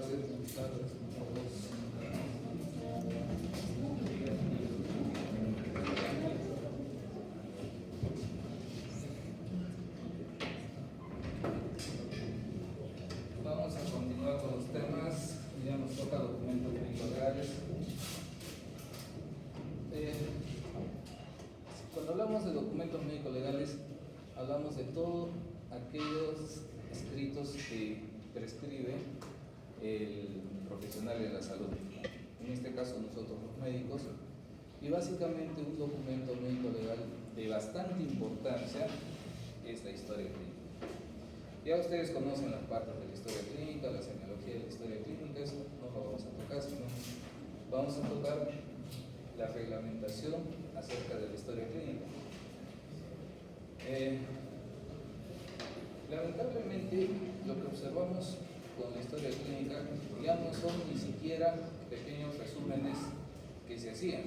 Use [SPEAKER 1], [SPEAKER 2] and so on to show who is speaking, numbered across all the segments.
[SPEAKER 1] tardes, buenas tardes a todos. Vamos a continuar con los temas. Ya nos toca documentos médico-legales. Cuando hablamos de documentos médico-legales, hablamos de todos aquellos escritos que prescribe el profesional de la salud, en este caso nosotros los médicos, y básicamente un documento médico-legal de bastante importancia es la historia clínica. Ya ustedes conocen las partes de la historia clínica, la semiología de la historia clínica, eso no lo vamos a tocar, sino vamos a tocar la reglamentación acerca de la historia clínica. Lamentablemente, lo que observamos con la historia clínica ya no son ni siquiera pequeños resúmenes que se hacían.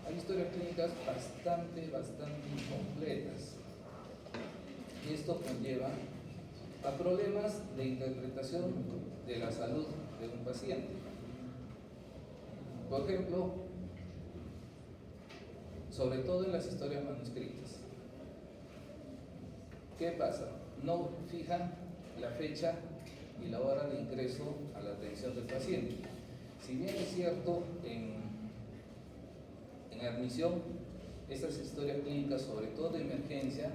[SPEAKER 1] Hay historias clínicas bastante incompletas. Y esto conlleva a problemas de interpretación de la salud de un paciente. Por ejemplo, sobre todo en las historias manuscritas. ¿Qué pasa? No fijan la fecha y la hora de ingreso a la atención del paciente. Si bien es cierto, en admisión, estas historias clínicas, sobre todo de emergencia,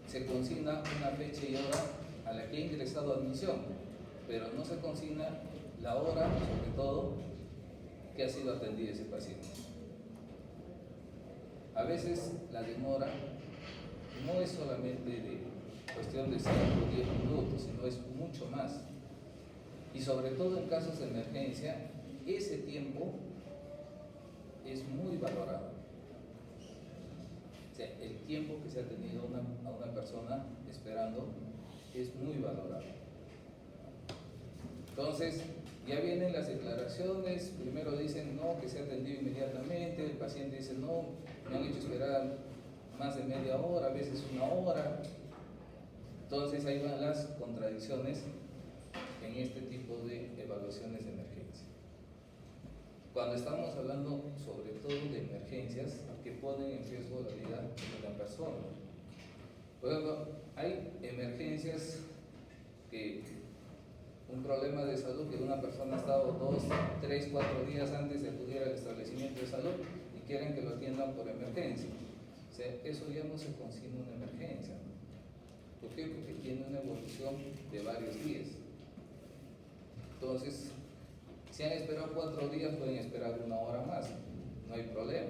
[SPEAKER 1] se consigna una fecha y hora a la que ha ingresado a admisión, pero no se consigna la hora, sobre todo, que ha sido atendido ese paciente. A veces la demora no es solamente de cuestión de 5 o 10 minutos, sino es mucho más. Y sobre todo en casos de emergencia, ese tiempo es muy valorado. O sea, el tiempo que se ha tenido a una persona esperando es muy valorado. Entonces, ya vienen las declaraciones, primero dicen no, que se ha atendido inmediatamente, el paciente dice no, me han hecho esperar más de media hora, a veces una hora. Entonces ahí van las contradicciones en este tipo de evaluaciones de emergencia. Cuando estamos hablando sobre todo de emergencias que ponen en riesgo la vida de una persona. Por ejemplo, hay emergencias que un problema de salud que una persona ha estado 2, 3, 4 días antes de acudir al establecimiento de salud y quieren que lo atiendan por emergencia. O sea, eso ya no se considera una emergencia. ¿Por qué? Porque tiene una evolución de varios días. Entonces, si han esperado 4 días, pueden esperar una hora más, no hay problema.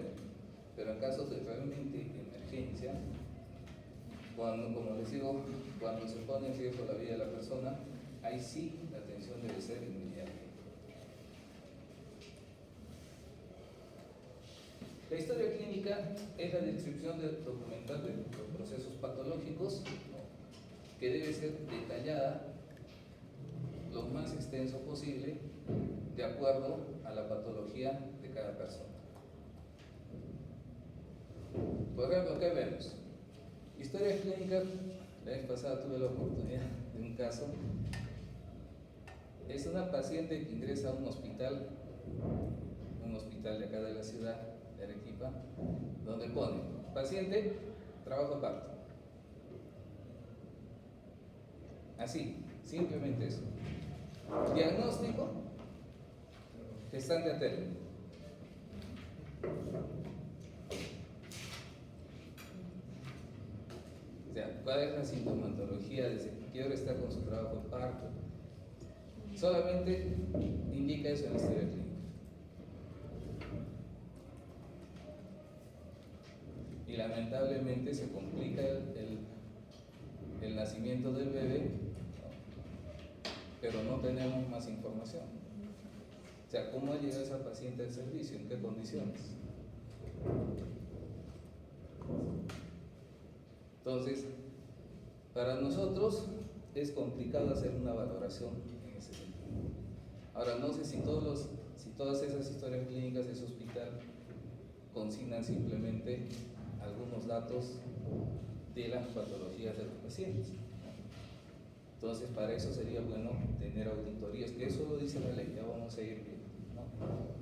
[SPEAKER 1] Pero en casos de realmente emergencia, como les digo, cuando se pone en riesgo la vida de la persona, ahí sí la atención debe ser inmediata. La historia clínica es la descripción documental de los procesos patológicos, que debe ser detallada lo más extenso posible de acuerdo a la patología de cada persona. Por ejemplo, ¿qué vemos? Historia clínica, la vez pasada tuve la oportunidad de un caso. Es una paciente que ingresa a un hospital de acá de la ciudad de Arequipa, donde pone paciente, trabajo de parto. Así, simplemente eso. Diagnóstico, gestante a término. O sea, ¿cuál es la sintomatología? Desde qué hora está con su trabajo de parto. Solamente indica eso en la historia clínica. Y lamentablemente se complica el nacimiento del bebé, pero no tenemos más información. O sea, ¿cómo ha llegado esa paciente al servicio? ¿En qué condiciones? Entonces, para nosotros es complicado hacer una valoración en ese sentido. Ahora, no sé si todas esas historias clínicas de ese hospital consignan simplemente algunos datos de las patologías de los pacientes. Entonces, para eso sería bueno tener auditorías, que eso lo dice la ley, ya vamos a ir viendo, ¿no?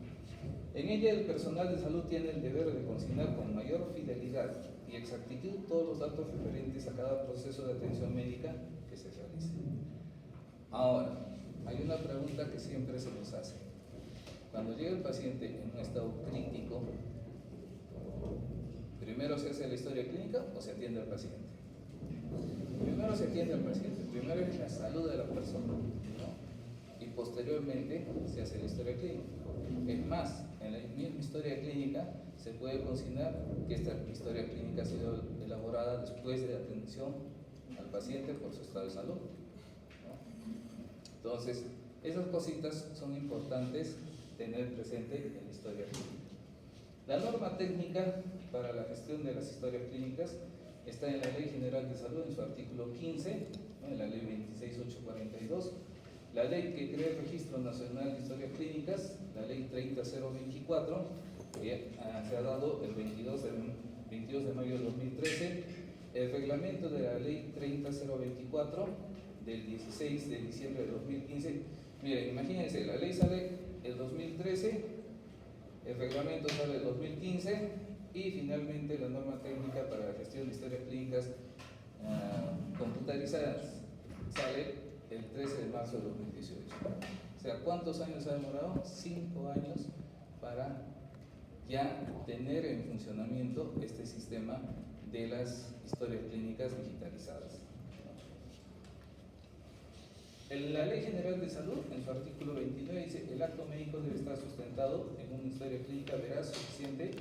[SPEAKER 1] En ella el personal de salud tiene el deber de consignar con mayor fidelidad y exactitud todos los datos referentes a cada proceso de atención médica que se realice. Ahora, hay una pregunta que siempre se nos hace. Cuando llega el paciente en un estado crítico, ¿primero se hace la historia clínica o se atiende al paciente? Primero se atiende al paciente, primero es la salud de la persona, ¿no? Y posteriormente se hace la historia clínica. Es más, en la misma historia clínica se puede consignar que esta historia clínica ha sido elaborada después de la atención al paciente por su estado de salud, ¿no? Entonces, esas cositas son importantes tener presente en la historia clínica. La norma técnica para la gestión de las historias clínicas está en la Ley General de Salud, en su artículo 15, ¿no? En la Ley 26842, la ley que crea el Registro Nacional de Historias Clínicas, la Ley 30024, que se ha dado el 22 de mayo de 2013, el reglamento de la Ley 30024 del 16 de diciembre de 2015. Miren, imagínense, la ley sale el 2013, el reglamento sale el 2015 y finalmente la norma técnica para la gestión de historias clínicas computarizadas sale el 13 de marzo de 2018. O sea, ¿cuántos años ha demorado? 5 años para ya tener en funcionamiento este sistema de las historias clínicas digitalizadas. En la Ley General de Salud, en su artículo 29, dice: el acto médico debe estar sustentado en una historia clínica veraz, suficiente,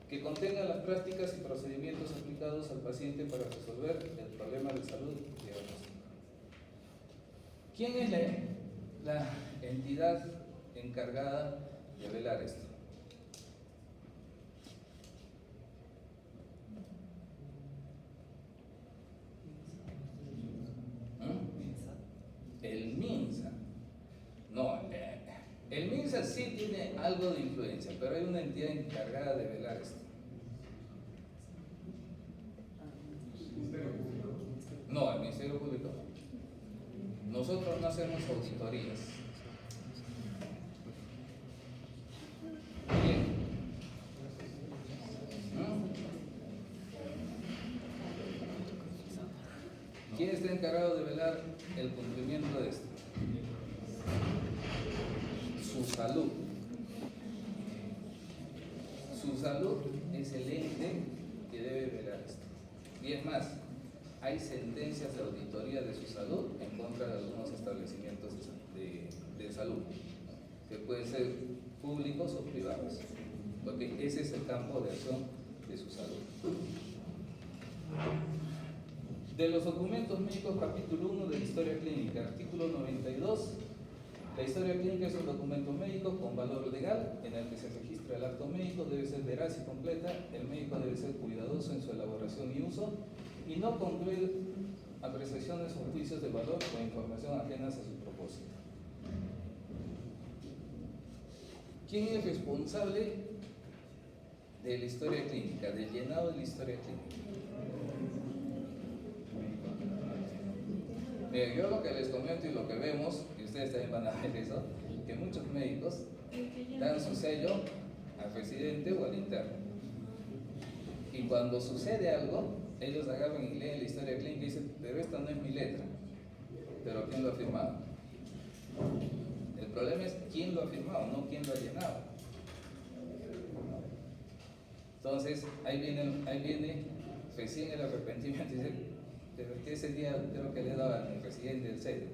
[SPEAKER 1] que contenga las prácticas y procedimientos aplicados al paciente para resolver el problema de salud diagnóstico. ¿Quién es la entidad encargada de velar esto? El MINSA. No, el MINSA sí tiene algo de influencia, pero hay una entidad encargada de velar esto. No, el Ministerio Público. Nosotros no hacemos auditorías. Bien. ¿Quién está encargado de velar el cumplimiento de esto? Su salud. Su salud es el ente que debe velar esto. Y es más, hay sentencias de auditoría de su salud en contra de algunos establecimientos de salud, que pueden ser públicos o privados, porque ese es el campo de acción de su salud. De los documentos médicos, capítulo 1 de la historia clínica, artículo 92. La historia clínica es un documento médico con valor legal en el que se registra el acto médico, debe ser veraz y completa, el médico debe ser cuidadoso en su elaboración y uso y no concluir apreciaciones o juicios de valor o información ajenas a su propósito. ¿Quién es responsable de la historia clínica, del llenado de la historia clínica? Bien, yo lo que les comento y lo que vemos, y ustedes también van a ver eso, que muchos médicos dan su sello al residente o al interno. Y cuando sucede algo, ellos agarran y leen la historia clínica y dicen: pero esta no es mi letra. ¿Pero quién lo ha firmado? El problema es quién lo ha firmado, no quién lo ha llenado. Entonces, ahí viene recién el arrepentimiento y dice: pero que ese día creo que le daba al presidente del CEDE.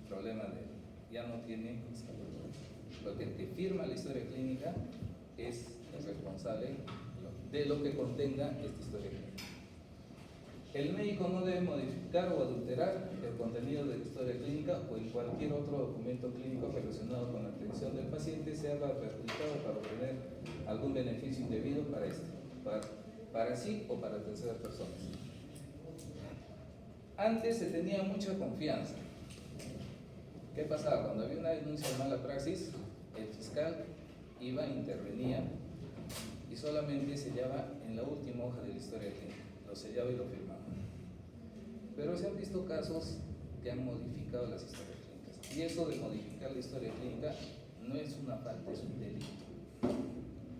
[SPEAKER 1] Problema de él, ya no tiene salud. Porque el que firma la historia clínica es el responsable de lo que contenga esta historia clínica. El médico no debe modificar o adulterar el contenido de la historia clínica o en cualquier otro documento clínico relacionado con la atención del paciente, sea perjudicado para obtener algún beneficio indebido para este, para sí o para terceras personas. Antes se tenía mucha confianza. ¿Qué pasaba? Cuando había una denuncia de mala praxis, el fiscal iba, intervenía y solamente sellaba en la última hoja de la historia clínica, lo sellaba y lo firmaba. Pero se han visto casos que han modificado las historias clínicas. Y eso de modificar la historia clínica no es una falta, es un delito,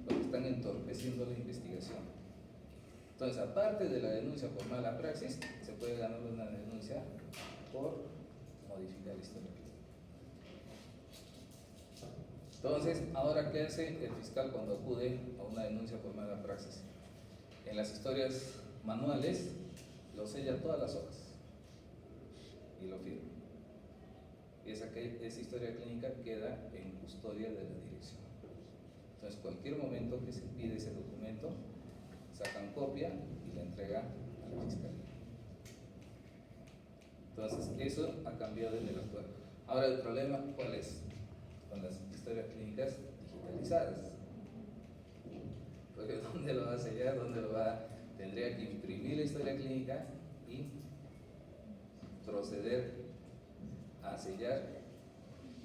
[SPEAKER 1] porque están entorpeciendo la investigación. Entonces, aparte de la denuncia por mala praxis, se puede ganar una denuncia por modificar la historia clínica. Entonces, ahora, ¿qué hace el fiscal cuando acude a una denuncia por mala praxis? En las historias manuales lo sella todas las hojas y lo firma. Y esa historia clínica queda en custodia de la dirección. Entonces, cualquier momento que se pide ese documento, sacan copia y la entregan a la fiscalía. Entonces, eso ha cambiado en el actual. Ahora, el problema, ¿cuál es? Con las historias clínicas digitalizadas. Porque ¿dónde lo va a sellar? ¿Dónde lo va? Tendría que imprimir la historia clínica y proceder a sellar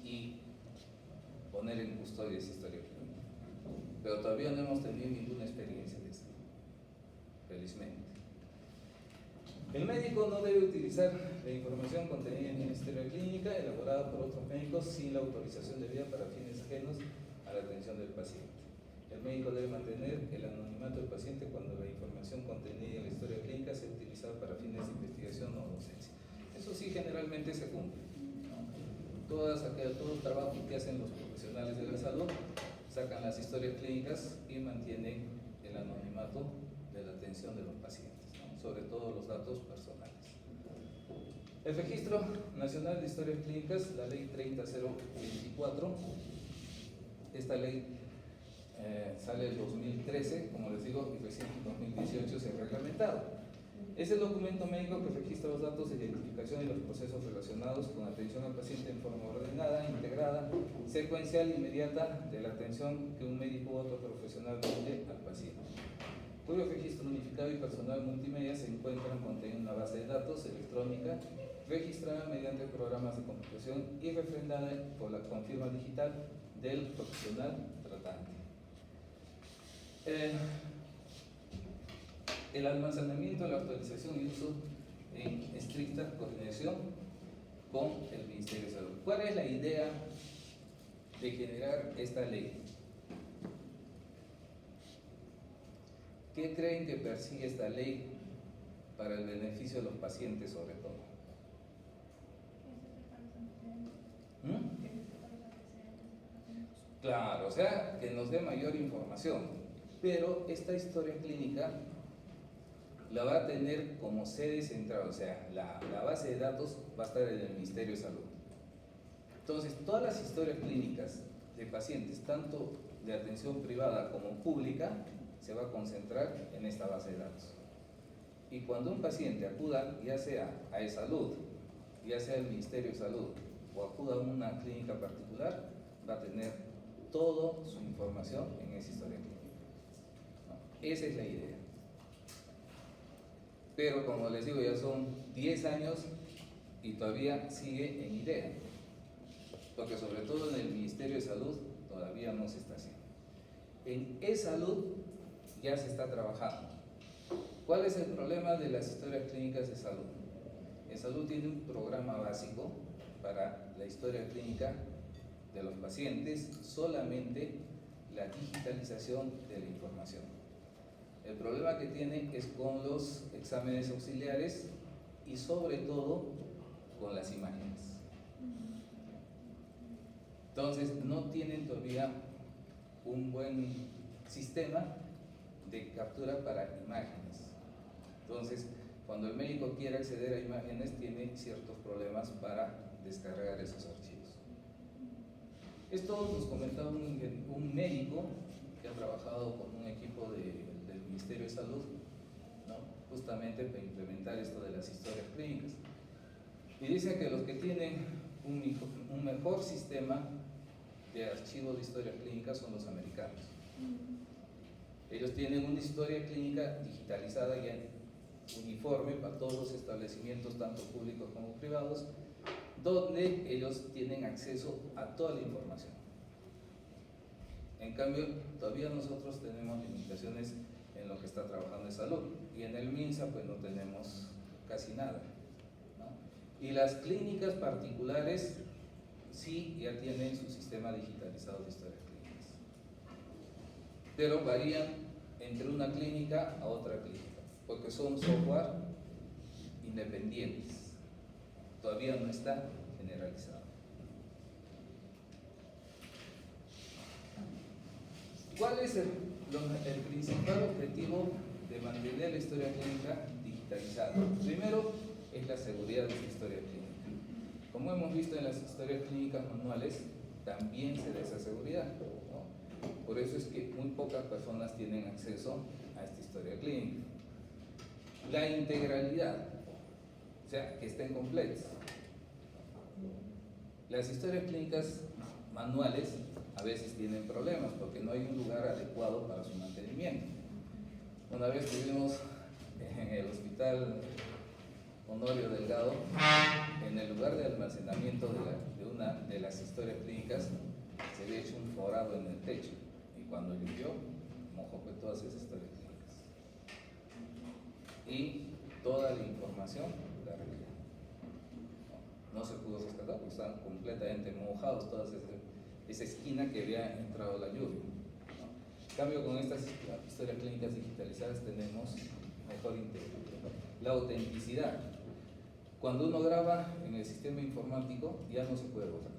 [SPEAKER 1] y poner en custodia esa historia clínica. Pero todavía no hemos tenido ninguna experiencia de esto, felizmente. El médico no debe utilizar la información contenida en la historia clínica elaborada por otros médicos sin la autorización debida para fines ajenos a la atención del paciente. El médico debe mantener el anonimato del paciente cuando la información contenida en la historia clínica sea utilizada para fines de investigación o docencia. Eso sí, generalmente se cumple, ¿no? Todo el trabajo que hacen los profesionales de la salud, sacan las historias clínicas y mantienen el anonimato de la atención de los pacientes, ¿no? Sobre todo los datos personales. El Registro Nacional de Historias Clínicas, la Ley 30024, esta ley sale el 2013, como les digo, y recién en 2018 se ha reglamentado. Es el documento médico que registra los datos de identificación y los procesos relacionados con atención al paciente en forma ordenada, integrada, secuencial, inmediata de la atención que un médico u otro profesional brinde al paciente, cuyo registro unificado y personal multimedia se encuentran contenido en una base de datos electrónica registrada mediante programas de computación y refrendada por la confirma digital del profesional tratante. El almacenamiento, la actualización y uso en estricta coordinación con el Ministerio de Salud. ¿Cuál es la idea de generar esta ley? ¿Qué creen que persigue esta ley para el beneficio de los pacientes sobre todo? Claro, o sea, que nos dé mayor información, pero esta historia clínica la va a tener como sede central, o sea, la base de datos va a estar en el Ministerio de Salud. Entonces, todas las historias clínicas de pacientes, tanto de atención privada como pública, se va a concentrar en esta base de datos. Y cuando un paciente acuda, ya sea a eSalud, ya sea al Ministerio de Salud, o acuda a una clínica particular, va a tener toda su información en esa historia clínica, ¿no? Esa es la idea. Pero como les digo, ya son 10 años y todavía sigue en idea, porque sobre todo en el Ministerio de Salud todavía no se está haciendo. En eSalud ya se está trabajando. ¿Cuál es el problema de las historias clínicas de salud? eSalud tiene un programa básico para la historia clínica de los pacientes, solamente la digitalización de la información. El problema que tiene es con los exámenes auxiliares y sobre todo con las imágenes. Entonces no tienen todavía un buen sistema de captura para imágenes. Entonces, cuando el médico quiere acceder a imágenes, tiene ciertos problemas para descargar esos archivos. Esto nos comentaba un médico que ha trabajado con un equipo del Ministerio de Salud, ¿no? Justamente para implementar esto de las historias clínicas. Y dice que los que tienen un mejor sistema de archivo de historias clínicas son los americanos. Ellos tienen una historia clínica digitalizada ya uniforme para todos los establecimientos, tanto públicos como privados, donde ellos tienen acceso a toda la información. En cambio, todavía nosotros tenemos limitaciones en lo que está trabajando en salud, y en el MINSA pues no tenemos casi nada, ¿no? Y las clínicas particulares sí ya tienen su sistema digitalizado de historias clínicas, pero varían entre una clínica a otra clínica, porque son software independientes, todavía no está generalizado. ¿Cuál es el principal objetivo de mantener la historia clínica digitalizada? Primero es la seguridad de la historia clínica. Como hemos visto en las historias clínicas manuales, también se da esa seguridad, ¿no? Por eso es que muy pocas personas tienen acceso a esta historia clínica. La integralidad, o sea, que estén completas. Las historias clínicas manuales a veces tienen problemas porque no hay un lugar adecuado para su mantenimiento. Una vez tuvimos en el hospital Honorio Delgado, en el lugar de almacenamiento de una de las historias clínicas, se había hecho un forado en el techo y cuando limpió, mojó con todas esas historias clínicas. Y toda la información la retiró. No se pudo rescatar porque estaban completamente mojados, toda esa esquina que había entrado la lluvia. En cambio, con estas historias clínicas digitalizadas tenemos mejor integridad. La autenticidad. Cuando uno graba en el sistema informático ya no se puede borrar.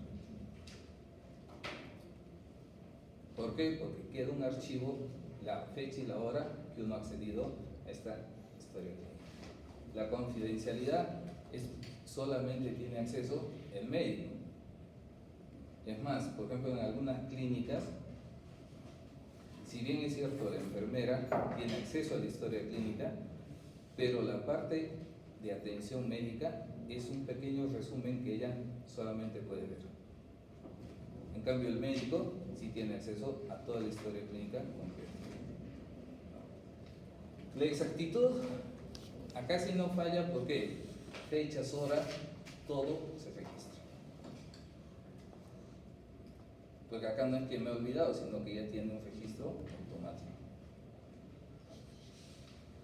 [SPEAKER 1] ¿Por qué? Porque queda un archivo, la fecha y la hora que uno ha accedido a esta historia clínica. La confidencialidad solamente tiene acceso el médico. Es más, por ejemplo, en algunas clínicas, si bien es cierto, la enfermera tiene acceso a la historia clínica, pero la parte de atención médica es un pequeño resumen que ella solamente puede ver. En cambio, el médico sí tiene acceso a toda la historia clínica completa. La exactitud, acá sí no falla porque fechas, horas, todo se registra. Porque acá no es que me he olvidado, sino que ya tiene un registro automático.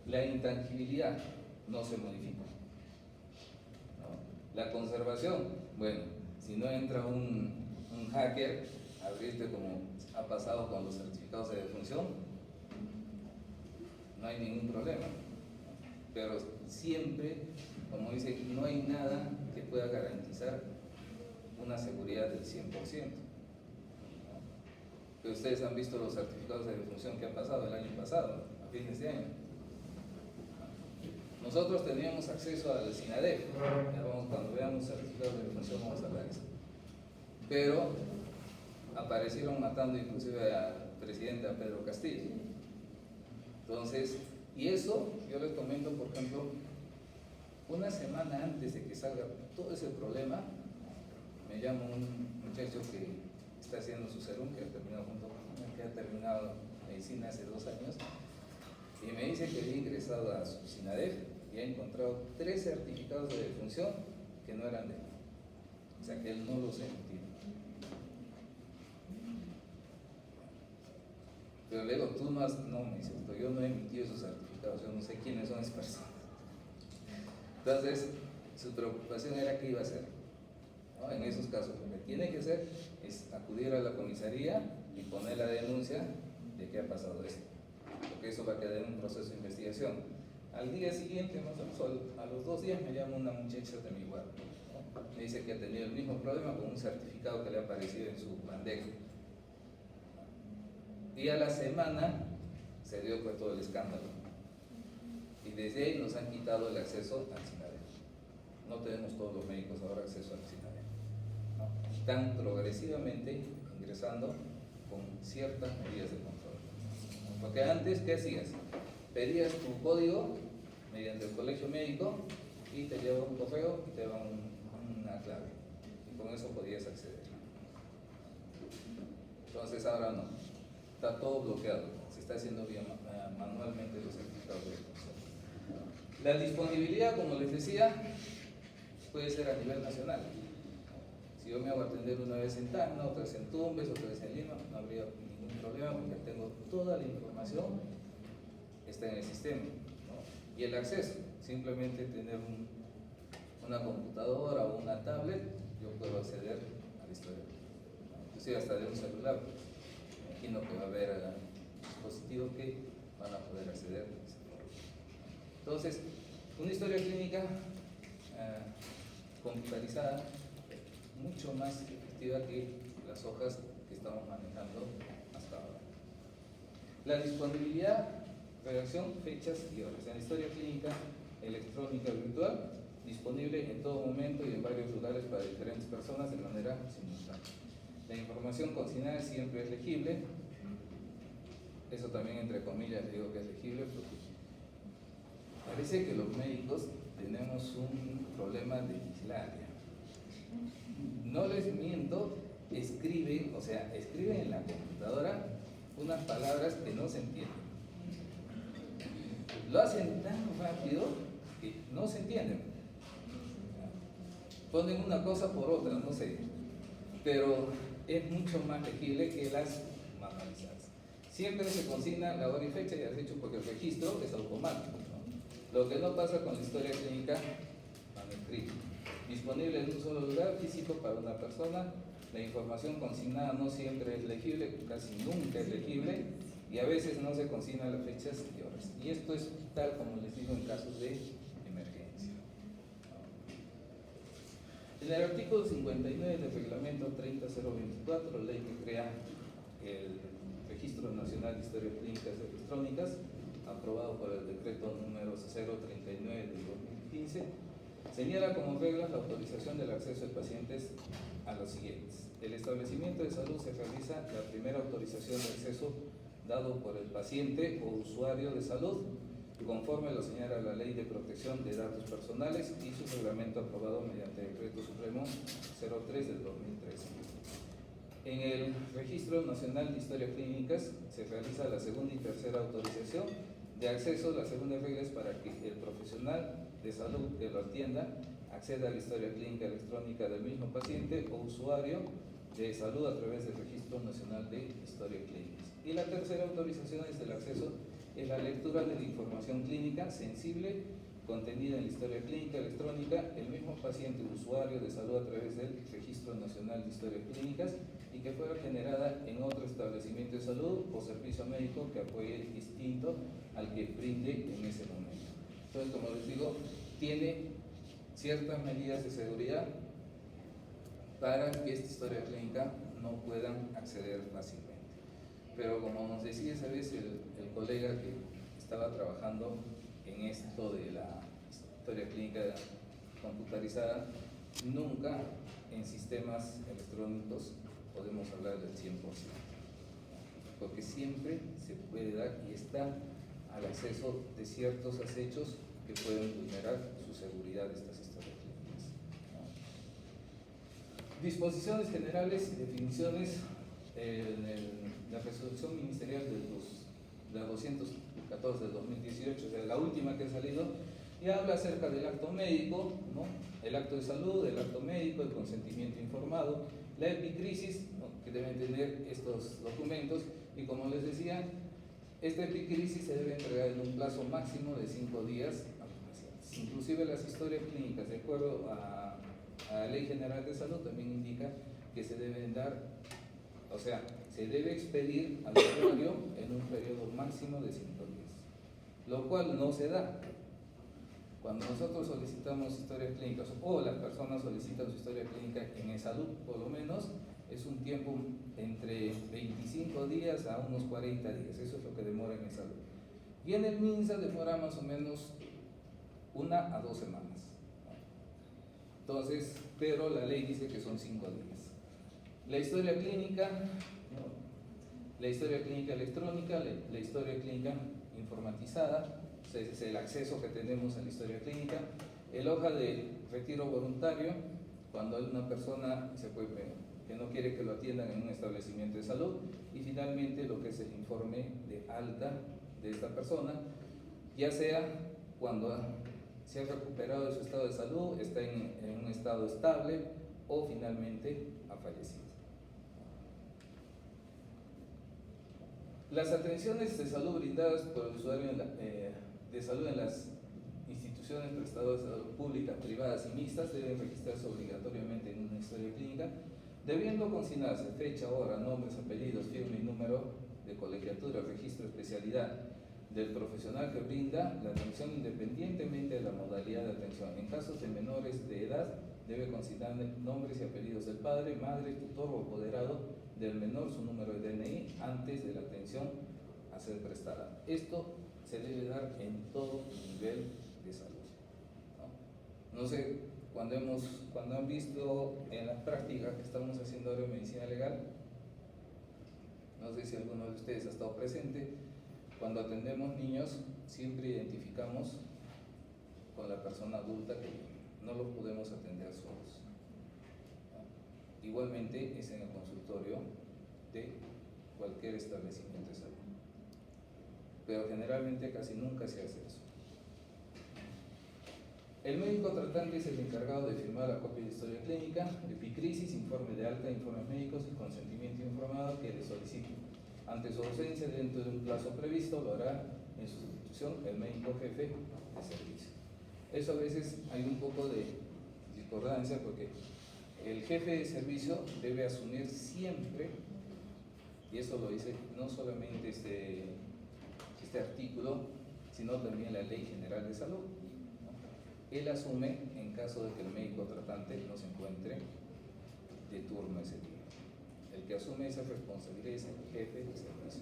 [SPEAKER 1] La intangibilidad no se modifica, ¿no? La conservación, bueno, si no entra un hacker a abrirte como ha pasado con los certificados de defunción, no hay ningún problema. Pero siempre, como dice, no hay nada que pueda garantizar una seguridad del 100%. Que ustedes han visto los certificados de defunción que han pasado el año pasado, a fines de año. Nosotros teníamos acceso al SINADEF, cuando veamos certificados de defunción vamos a hablar de eso. Pero aparecieron matando inclusive al presidente, a Pedro Castillo. Entonces, y eso yo les comento, por ejemplo, una semana antes de que salga todo ese problema, me llama un muchacho que está haciendo su serum, que ha terminado medicina hace 2 años, y me dice que había ingresado a su SINADEF y ha encontrado 3 certificados de defunción que no eran de él, o sea que él no los emitió. Pero le digo, tú no, me dice, yo no he emitido esos certificados, yo no sé quiénes son esas personas. Entonces, su preocupación era qué iba a hacer, ¿no? En esos casos, lo que tiene que hacer es acudir a la comisaría y poner la denuncia de que ha pasado esto, porque eso va a quedar en un proceso de investigación. Al día siguiente, más o menos, a los 2 días, me llama una muchacha de mi guardia, ¿no? Me dice que ha tenido el mismo problema con un certificado que le ha aparecido en su bandeja. Y a la semana se dio pues todo el escándalo. Y desde ahí nos han quitado el acceso al SINADEF. No tenemos todos los médicos ahora acceso al SINADEF, ¿no? Están progresivamente ingresando con ciertas medidas de control. Porque antes, ¿qué hacías? Pedías tu código mediante el colegio médico y te lleva un correo y te daba una clave. Y con eso podías acceder. Entonces ahora no. Está todo bloqueado, se está haciendo bien manualmente los certificados de defunción. La disponibilidad, como les decía, puede ser a nivel nacional. Si yo me hago atender una vez en Tacna, otra vez en Tumbes, otra vez en Lima, no habría ningún problema porque tengo toda la información, está en el sistema, ¿no? Y el acceso, simplemente tener una computadora o una tablet, yo puedo acceder a la historia clínica, inclusive hasta de un celular. Me imagino que va a haber dispositivos que van a poder acceder. Entonces, una historia clínica computarizada, mucho más efectiva que las hojas que estamos manejando hasta ahora. La disponibilidad, redacción, fechas y horas. En la historia clínica electrónica virtual, disponible en todo momento y en varios lugares para diferentes personas de manera simultánea. La información consignada siempre es legible. Eso también, entre comillas, digo que es legible porque parece que los médicos tenemos un problema de dislalia. No les miento, escriben en la computadora unas palabras que no se entienden. Lo hacen tan rápido que no se entienden. Ponen una cosa por otra, no sé, pero es mucho más legible que las manualizadas. Siempre se consigna la hora y fecha, ya has dicho, porque el registro es automático, ¿no? Lo que no pasa con la historia clínica manuscrita. Disponible en un solo lugar físico para una persona. La información consignada no siempre es legible, casi nunca es legible, y a veces no se consignan las fechas y horas. Y esto es tal como les digo en casos de emergencia. En el artículo 59 del reglamento 30024, ley que crea el Registro Nacional de Historias Clínicas Electrónicas, aprobado por el decreto número 039 del 2015, señala como reglas la autorización del acceso de pacientes a los siguientes. El establecimiento de salud se realiza la primera autorización de acceso dado por el paciente o usuario de salud, conforme lo señala la Ley de Protección de Datos Personales y su reglamento aprobado mediante el Decreto Supremo 03 del 2013. En el Registro Nacional de Historias Clínicas se realiza la segunda y tercera autorización de acceso. La segunda regla es para que el profesional de salud que lo atienda acceda a la historia clínica electrónica del mismo paciente o usuario de salud a través del Registro Nacional de Historia Clínica. Y la tercera autorización es el acceso en la lectura de la información clínica sensible contenida en la historia clínica electrónica, el mismo paciente o usuario de salud a través del Registro Nacional de Historias Clínicas y que fuera generada en otro establecimiento de salud o servicio médico que apoye distinto al que brinde en ese momento. Entonces, como les digo, tiene ciertas medidas de seguridad para que esta historia clínica no puedan acceder fácilmente. Pero como nos decía esa vez el colega que estaba trabajando en esto de la historia clínica computarizada, nunca en sistemas electrónicos podemos hablar del 100%, porque siempre se puede dar y está al acceso de ciertos acechos que pueden vulnerar su seguridad de estas historias clínicas, ¿no? Disposiciones generales y definiciones. La resolución ministerial de la 214 del 2018, o sea, la última que ha salido, y habla acerca del acto médico, ¿no? El acto de salud, el acto médico, el consentimiento informado, la epicrisis, ¿no? Que deben tener estos documentos, y como les decía, esta epicrisis se debe entregar en un plazo máximo de 5 días a los pacientes. Inclusive las historias clínicas, de acuerdo a la Ley General de Salud, también indica que se deben dar, o sea, se debe expedir al usuario en un periodo máximo de 5 días, lo cual no se da. Cuando nosotros solicitamos historias clínicas o las personas solicitan su historia clínica en salud, por lo menos es un tiempo entre 25 días a unos 40 días, eso es lo que demora en salud. Y en el MINSA demora más o menos 1 a 2 semanas. Entonces, pero la ley dice que son 5 días. La historia clínica, ¿no? La historia clínica electrónica, la historia clínica informatizada, es el acceso que tenemos a la historia clínica, el hoja de retiro voluntario, cuando hay una persona que no quiere que lo atiendan en un establecimiento de salud, y finalmente lo que es el informe de alta de esta persona, ya sea cuando se ha recuperado de su estado de salud, está en un estado estable o finalmente ha fallecido. Las atenciones de salud brindadas por el usuario de salud en las instituciones prestadoras de salud públicas, privadas y mixtas deben registrarse obligatoriamente en una historia clínica, debiendo consignarse fecha, hora, nombres, apellidos, firma y número de colegiatura, registro, especialidad del profesional que brinda la atención independientemente de la modalidad de atención. En casos de menores de edad, debe consignar nombres y apellidos del padre, madre, tutor o apoderado del menor, su número de DNI antes de la atención a ser prestada. Esto se debe dar en todo nivel de salud. No sé, cuando han visto en la práctica que estamos haciendo ahora en medicina legal, no sé si alguno de ustedes ha estado presente, cuando atendemos niños siempre identificamos con la persona adulta que no los podemos atender solos. Igualmente es en el consultorio de cualquier establecimiento de salud, pero generalmente casi nunca se hace eso. El médico tratante es el encargado de firmar la copia de historia clínica, epicrisis, informe de alta, informes médicos y consentimiento informado que le solicite. Ante su ausencia dentro de un plazo previsto, lo hará en sustitución el médico jefe de servicio. Eso a veces hay un poco de discordancia porque el jefe de servicio debe asumir siempre, y eso lo dice no solamente este artículo, sino también la Ley General de Salud. Él asume en caso de que el médico tratante no se encuentre de turno ese día. El que asume esa responsabilidad es el jefe de servicio.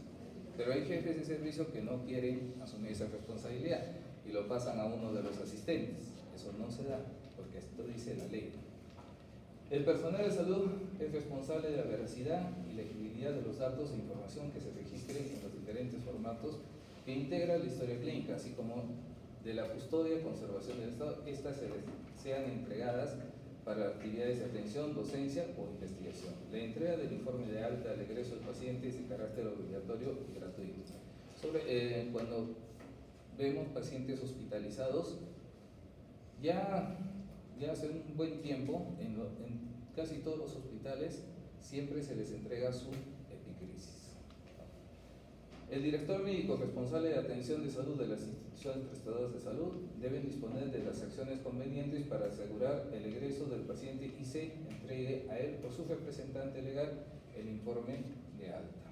[SPEAKER 1] Pero hay jefes de servicio que no quieren asumir esa responsabilidad y lo pasan a uno de los asistentes. Eso no se da, porque esto dice la ley. El personal de salud es responsable de la veracidad y legibilidad de los datos e información que se registren en los diferentes formatos que integra la historia clínica, así como de la custodia y conservación del estado. Estas sean entregadas para actividades de atención, docencia o investigación. La entrega del informe de alta al egreso del paciente es de carácter obligatorio y gratuito. Cuando vemos pacientes hospitalizados, ya hace un buen tiempo, en casi todos los hospitales, siempre se les entrega su epicrisis. El director médico responsable de atención de salud de las instituciones prestadoras de salud deben disponer de las acciones convenientes para asegurar el egreso del paciente y se entregue a él por su representante legal el informe de alta.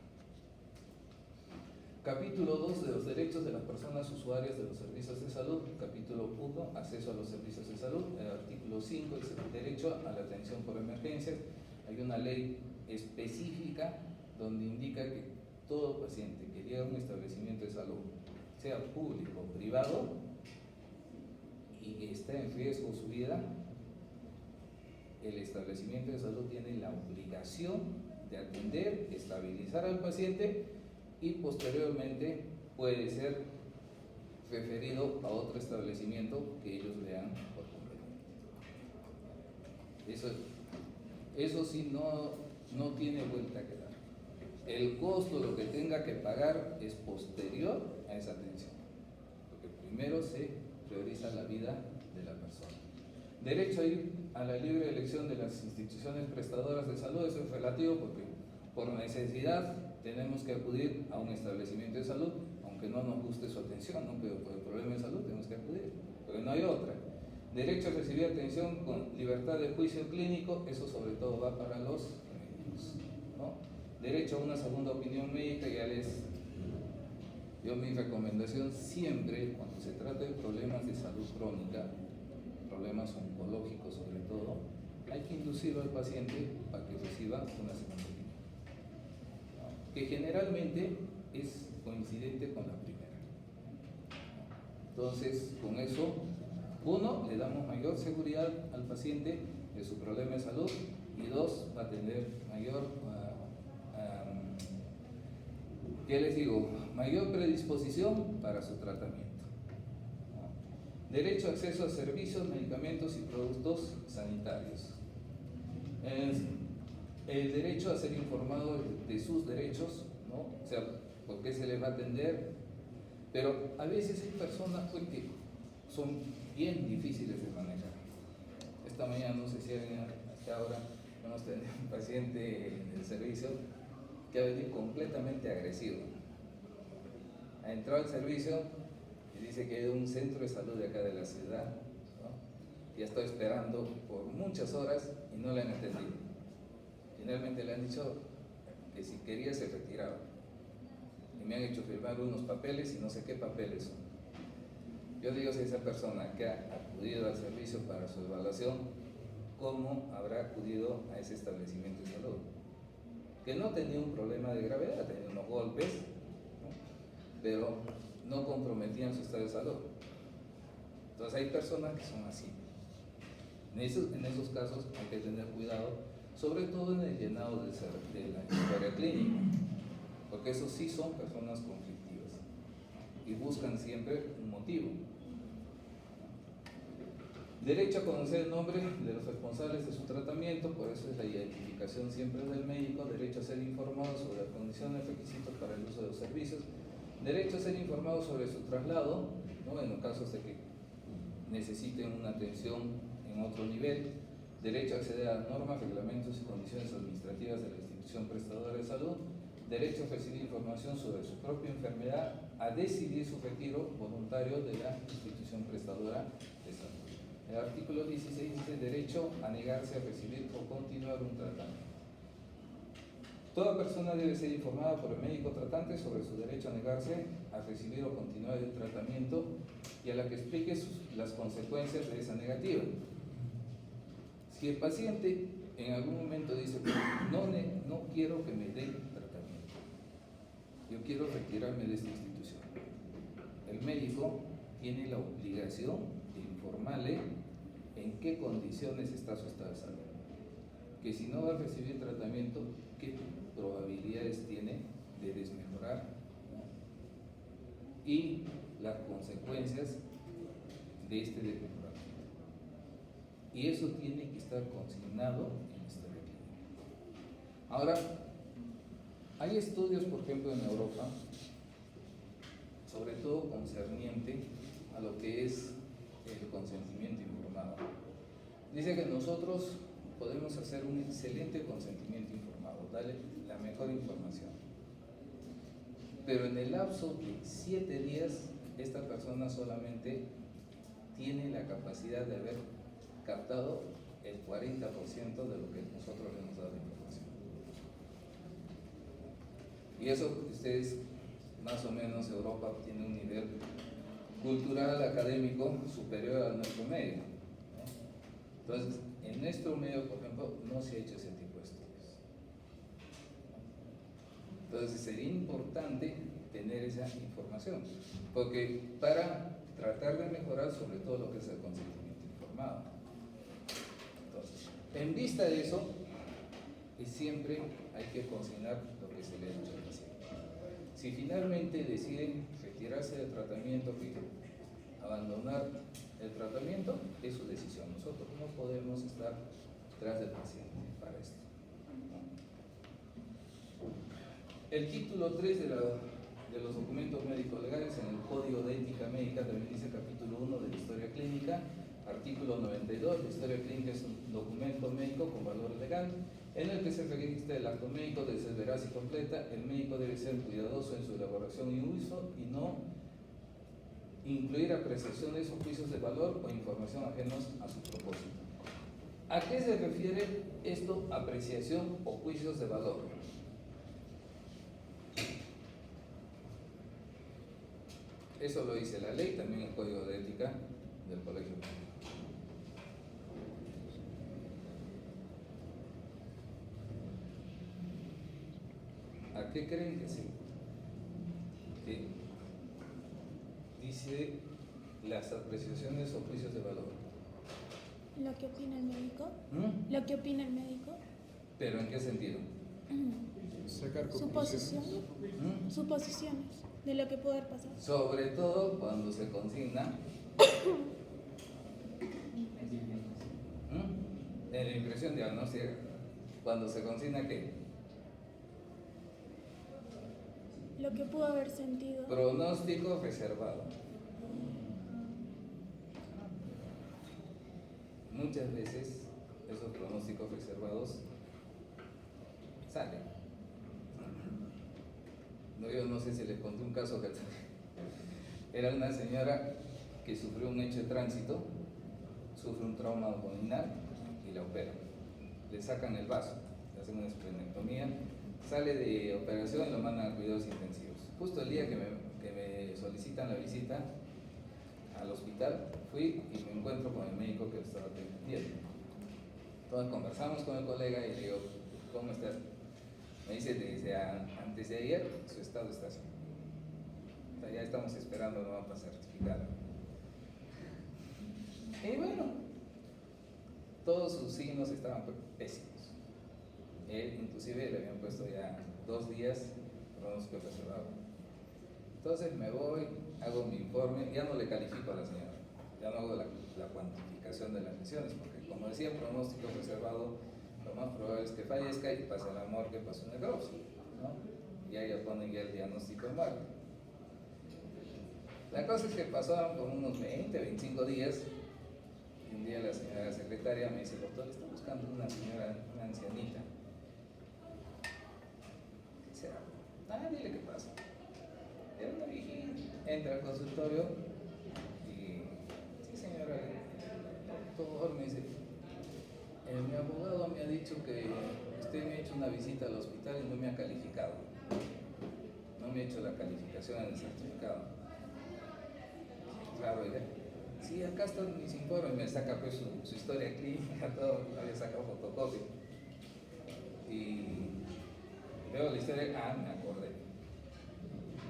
[SPEAKER 1] Capítulo 2 de los derechos de las personas usuarias de los servicios de salud. Capítulo 1, acceso a los servicios de salud. El artículo 5 dice el derecho a la atención por emergencias. Hay una ley específica donde indica que todo paciente que llega a un establecimiento de salud, sea público o privado, y que está en riesgo su vida, el establecimiento de salud tiene la obligación de atender, estabilizar al paciente y posteriormente puede ser referido a otro establecimiento que ellos vean por conveniente. Eso sí no tiene vuelta que dar. El costo, lo que tenga que pagar, es posterior a esa atención, porque primero se prioriza la vida de la persona. Derecho a ir a la libre elección de las instituciones prestadoras de salud. Eso es relativo porque por necesidad tenemos que acudir a un establecimiento de salud, aunque no nos guste su atención, ¿no? Pero por el problema de salud tenemos que acudir, porque no hay otra. Derecho a recibir atención con libertad de juicio clínico. Eso sobre todo va para los médicos, ¿no? Derecho a una segunda opinión médica. Yo mi recomendación siempre, cuando se trata de problemas de salud crónica, problemas oncológicos sobre todo, hay que inducirlo al paciente para que reciba una segunda opinión, ¿no? Que generalmente es coincidente con la primera. Entonces, con eso, uno, le damos mayor seguridad al paciente de su problema de salud, y dos, va a tener mayor mayor predisposición para su tratamiento. Derecho a acceso a servicios, medicamentos y productos sanitarios. El derecho a ser informado de sus derechos, ¿no? O sea, por qué se les va a atender, pero a veces hay personas que son bien difíciles de manejar. Esta mañana, no sé si hasta ahora, hemos tenido un paciente en el servicio que ha venido completamente agresivo. Ha entrado al servicio y Me dice que hay un centro de salud de acá de la ciudad, ¿no? Ya estoy esperando por muchas horas y no le han atendido. Finalmente le han dicho que si quería se retiraba. Y me han hecho firmar unos papeles y no sé qué papeles son. Yo digo, si esa persona que ha acudido al servicio para su evaluación, ¿cómo habrá acudido a ese establecimiento de salud? Que no tenía un problema de gravedad, tenía unos golpes, ¿no? Pero no comprometían su estado de salud. Entonces hay personas que son así. En esos casos hay que tener cuidado, sobre todo en el llenado de la historia clínica, porque esos sí son personas conflictivas y buscan siempre un motivo. Derecho a conocer el nombre de los responsables de su tratamiento, por eso es la identificación siempre del médico. Derecho a ser informado sobre las condiciones y requisitos para el uso de los servicios. Derecho a ser informado sobre su traslado, ¿no? En los casos de que necesiten una atención en otro nivel. Derecho a acceder a normas, reglamentos y condiciones administrativas de la institución prestadora de salud. Derecho a recibir información sobre su propia enfermedad, a decidir su retiro voluntario de la institución prestadora de salud. El artículo 16 dice derecho a negarse a recibir o continuar un tratamiento. Toda persona debe ser informada por el médico tratante sobre su derecho a negarse a recibir o continuar el tratamiento y a la que explique las consecuencias de esa negativa. Si el paciente en algún momento dice, no quiero que me den tratamiento, yo quiero retirarme de esta institución, el médico tiene la obligación de informarle en qué condiciones está su estado de salud, que si no va a recibir tratamiento, qué probabilidades tiene de desmejorar, ¿no? Y las consecuencias de este desmejoramiento. Y eso tiene que estar consignado en la historia clínica. Ahora, hay estudios, por ejemplo, en Europa, sobre todo concerniente a lo que es el consentimiento informado. Dice que nosotros podemos hacer un excelente consentimiento informado, darle la mejor información. Pero en el lapso de 7 días, esta persona solamente tiene la capacidad de haber captado el 40% de lo que nosotros le hemos dado de información. Y eso, ustedes, más o menos, Europa tiene un nivel cultural, académico superior a nuestro medio, ¿no? Entonces, en nuestro medio, por ejemplo, no se ha hecho ese tipo de estudios. Entonces, sería importante tener esa información, porque para tratar de mejorar sobre todo lo que es el consentimiento informado. Entonces, en vista de eso, siempre hay que consignar lo que se le ha dicho al paciente. Si finalmente deciden retirarse del tratamiento, abandonar el tratamiento, es su decisión. Nosotros no podemos estar tras del paciente para esto. El título 3 de los documentos médicos legales en el Código de Ética Médica también dice capítulo 1 de la Historia Clínica, artículo 92, la Historia Clínica es un documento médico con valor legal en el que se registra el acto médico, debe ser veraz y completa. El médico debe ser cuidadoso en su elaboración y uso y no incluir apreciaciones o juicios de valor o información ajenos a su propósito. ¿A qué se refiere esto, apreciación o juicios de valor? Eso lo dice la ley, también el Código de Ética del Colegio Médico. ¿A qué creen que sí? ¿Sí? Dice las apreciaciones o juicios de valor.
[SPEAKER 2] ¿Lo que opina el médico?
[SPEAKER 1] ¿Mm?
[SPEAKER 2] ¿Lo que opina el médico?
[SPEAKER 1] ¿Pero en qué sentido?
[SPEAKER 3] Sacar
[SPEAKER 2] Suposiciones.
[SPEAKER 1] ¿Mm?
[SPEAKER 2] Suposiciones de lo que puede haber pasado.
[SPEAKER 1] Sobre todo cuando se consigna en la impresión diagnóstica, cuando se consigna ¿qué?
[SPEAKER 2] Lo que pudo haber sentido.
[SPEAKER 1] Pronóstico reservado. Muchas veces esos pronósticos reservados salen. No, yo no sé si les conté un caso que Era una señora que sufrió un hecho de tránsito, sufre un trauma abdominal y la operan. Le sacan el vaso, le hacen una esplenectomía, sale de operación y lo mandan a cuidados intensivos. Justo el día que me solicitan la visita al hospital, fui y me encuentro con el médico que lo estaba atendiendo. Entonces conversamos con el colega y le digo, ¿cómo estás? Me dice, desde antes de ayer su estado está así. O sea, ya estamos esperando, no va a pasar certificado. Y bueno, todos sus signos estaban pésimos. Él inclusive le habían puesto ya 2 días pronóstico reservado. Entonces me voy, hago mi informe, ya no le califico a la señora, ya no hago la cuantificación de las lesiones, porque como decía, pronóstico reservado, lo más probable es que fallezca y pase a la morgue, pase una necropsia, ¿no? Y ahí ya ponen ya el diagnóstico de muerte. La cosa es que pasaron por unos 20, 25 días, y un día la señora secretaria me dice, doctor, está buscando una señora, una ancianita. ¿Qué será? Dile qué pasa. Era una viejita, entra al consultorio y, sí señora, doctor, me dice, mi abogado me ha dicho que usted me ha hecho una visita al hospital y no me ha calificado. No me ha hecho la calificación en el certificado. Claro, ya. Sí, acá están mis informes, me saca pues su historia clínica, todo, había sacado fotocopia. Y veo la historia, me acordé.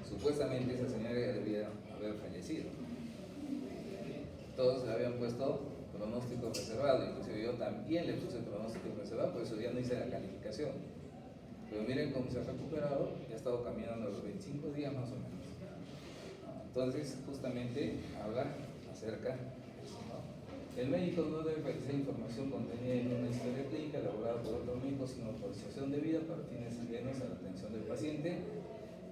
[SPEAKER 1] Supuestamente esa señora ya debía haber fallecido. Todos le habían puesto pronóstico reservado, inclusive yo también le puse pronóstico reservado, por eso ya no hice la calificación. Pero miren cómo se ha recuperado, ya ha estado caminando los 25 días más o menos. Entonces, justamente habla acerca de eso, ¿no? El médico no debe realizar información contenida en una historia clínica elaborada por otro médico sin autorización debida para fines ajenos a la atención del paciente.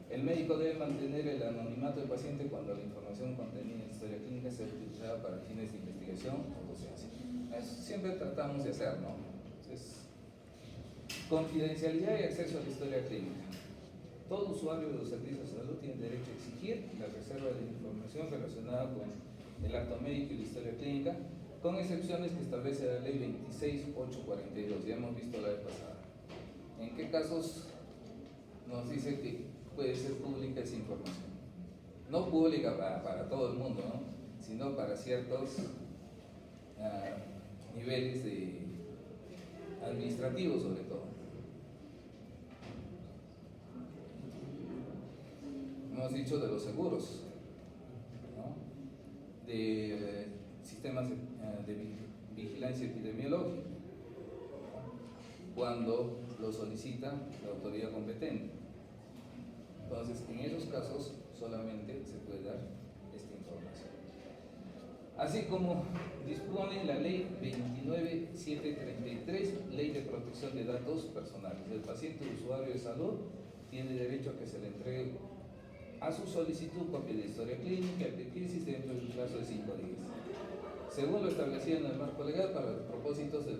[SPEAKER 1] El médico debe mantener el anonimato del paciente cuando la información contenida en la historia clínica sea utilizada para fines de investigación o docencia. Eso siempre tratamos de hacer, ¿no? Entonces, confidencialidad y acceso a la historia clínica. Todo usuario de los servicios de salud tiene derecho a exigir la reserva de la información relacionada con el acto médico y la historia clínica, con excepciones que establece la ley 26842, ya hemos visto la vez pasada. ¿En qué casos nos dice que puede ser pública esa información? No pública para todo el mundo, ¿no? Sino para ciertos niveles administrativos sobre todo. Hemos dicho de los seguros, ¿no? De sistemas de vigilancia epidemiológica, cuando lo solicita la autoridad competente. Entonces, en esos casos solamente se puede dar esta información. Así como dispone la ley 29733, Ley de Protección de Datos Personales. El paciente usuario de salud tiene derecho a que se le entregue a su solicitud copia de historia clínica de crisis dentro del plazo de 5 días. Según lo establecido en el marco legal, para los propósitos de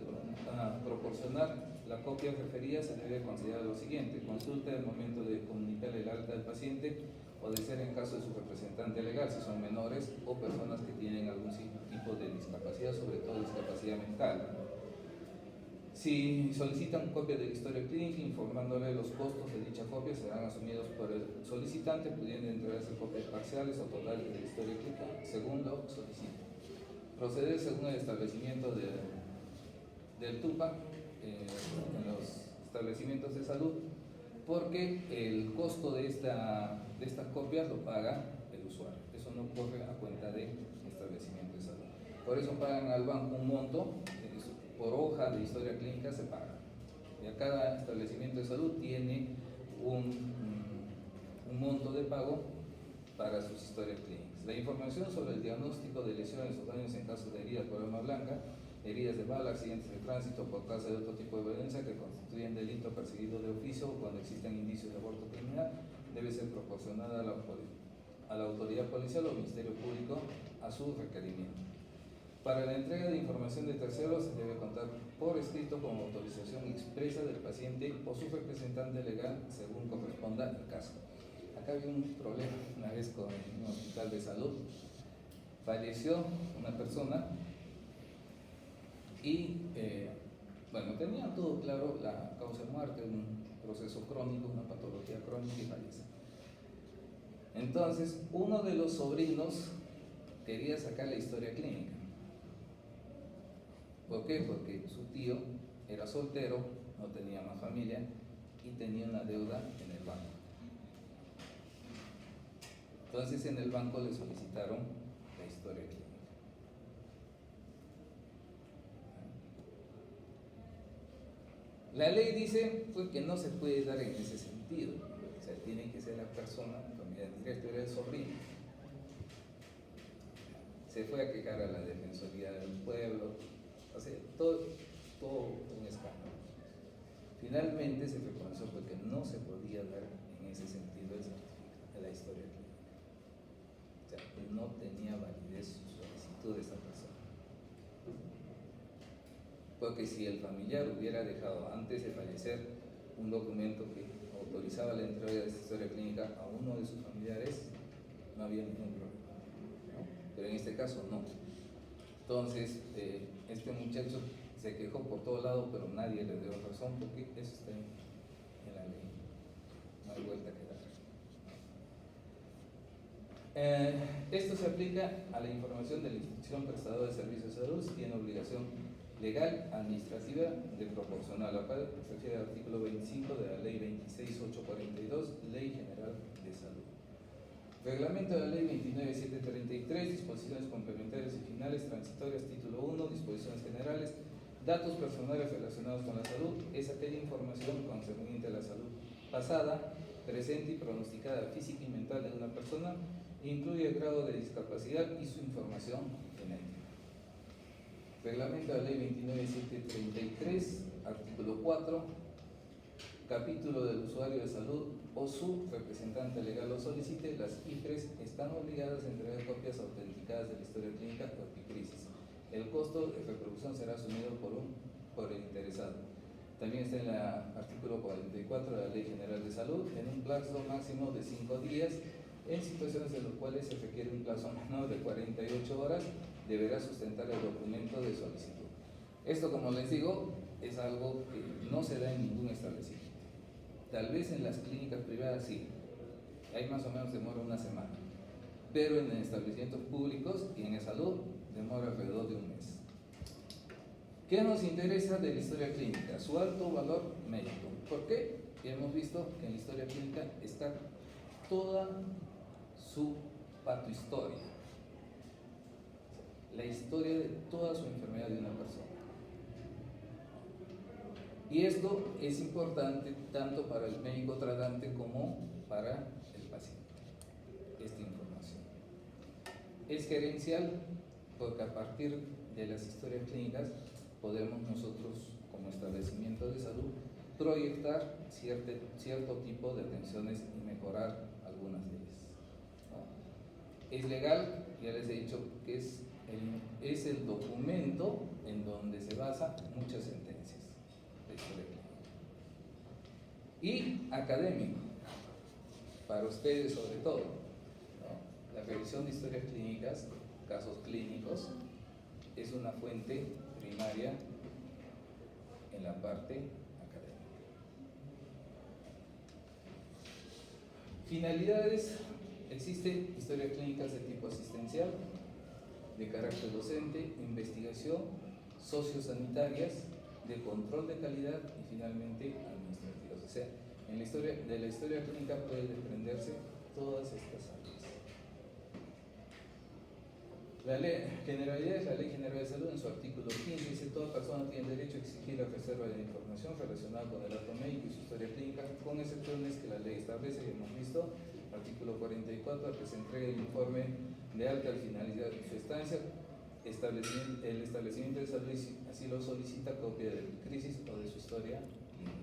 [SPEAKER 1] proporcionar la copia referida se debe considerar lo siguiente: consulta en el momento de comunicar el alta del paciente o de ser en caso de su representante legal, si son menores o personas que tienen algún tipo de discapacidad, sobre todo discapacidad mental. Si solicitan copia de la historia clínica, informándole los costos de dicha copia serán asumidos por el solicitante, pudiendo entregarse copias parciales o totales de la historia clínica, según lo solicite. Proceder según el establecimiento del TUPA en los establecimientos de salud, porque el costo de estas copias lo paga el usuario. Eso no corre a cuenta del establecimiento de salud. Por eso pagan al banco un monto. Por hoja de historia clínica se paga. Y a cada establecimiento de salud tiene un monto de pago para sus historias clínicas. La información sobre el diagnóstico de lesiones o daños en caso de heridas por arma blanca, heridas de bala, accidentes de tránsito por causa de otro tipo de violencia que constituyen delito perseguido de oficio o cuando existen indicios de aborto criminal, debe ser proporcionada a la autoridad policial o Ministerio Público a su requerimiento. Para la entrega de información de terceros se debe contar por escrito con autorización expresa del paciente o su representante legal según corresponda el caso. acá había un problema una vez con un hospital de salud. Falleció una persona y, bueno, tenía todo claro, la causa de muerte, un proceso crónico, una patología crónica y fallece. Entonces, uno de los sobrinos quería sacar la historia clínica. ¿Por qué? Porque su tío era soltero, no tenía más familia y tenía una deuda en el banco. Entonces, en el banco le solicitaron la historia clínica. La ley dice pues, que no se puede dar en ese sentido, o sea, tiene que ser la persona, familiar directo, era el sobrino. Se fue a quejar a la Defensoría del Pueblo, o sea, todo un escándalo. Finalmente se reconoció porque no se podía dar en ese sentido el certificado de la historia clínica. O sea, que no tenía validez su solicitud de esa persona. Porque si el familiar hubiera dejado antes de fallecer un documento que autorizaba la entrega de esta historia clínica a uno de sus familiares, no había ningún problema, ¿no? Pero en este caso no. Entonces, este muchacho se quejó por todo lado, pero nadie le dio razón porque eso está en la ley. No hay vuelta que dar. Esto se aplica a la información de la institución prestadora de servicios de salud, si tiene obligación legal, administrativa de proporcionar, la cual se refiere al artículo 25 de la Ley 26842, Ley General de Salud. Reglamento de la Ley 29733, disposiciones complementarias y finales, transitorias, título 1, disposiciones generales, datos personales relacionados con la salud, es aquella información concerniente a la salud pasada, presente y pronosticada física y mental de una persona, incluye el grado de discapacidad y su información genética. Reglamento de la Ley 29733, artículo 4, capítulo del usuario de salud o su representante legal lo solicite, las IFRES están obligadas a entregar copias autenticadas de la historia clínica o epicrisis. El costo de reproducción será asumido por el interesado. También está en el artículo 44 de la Ley General de Salud, en un plazo máximo de 5 días, en situaciones en las cuales se requiere un plazo menor de 48 horas, deberá sustentar el documento de solicitud. Esto, como les digo, es algo que no se da en ningún establecimiento. Tal vez en las clínicas privadas sí, ahí más o menos demora una semana, pero en establecimientos públicos y en la salud demora alrededor de un mes. ¿Qué nos interesa de la historia clínica? Su alto valor médico. ¿Por qué? Hemos visto que en la historia clínica está toda su patohistoria, la historia de toda su enfermedad de una persona. Y esto es importante tanto para el médico tratante como para el paciente, esta información. Es gerencial porque a partir de las historias clínicas podemos nosotros, como establecimiento de salud, proyectar cierto tipo de atenciones y mejorar algunas de ellas, ¿no? Es legal, ya les he dicho que es el documento en donde se basan muchas sentencias de historia clínica. Y académico, para ustedes sobre todo, ¿no? La revisión de historias clínicas, casos clínicos, es una fuente primaria en la parte académica. Finalidades: existen historias clínicas de tipo asistencial, de carácter docente, investigación, sociosanitarias, de control de calidad y finalmente administrativas. O sea, de la historia clínica puede desprenderse todas estas áreas. La ley generalidad es la Ley General de Salud, en su artículo 15 dice: toda persona tiene derecho a exigir la reserva de la información relacionada con el acto médico y su historia clínica, con excepciones que la ley establece, que hemos visto. Artículo 44, al que se entregue el informe de alta al finalizar su estancia, el establecimiento de salud así lo solicita, copia de la crisis o de su historia clínica.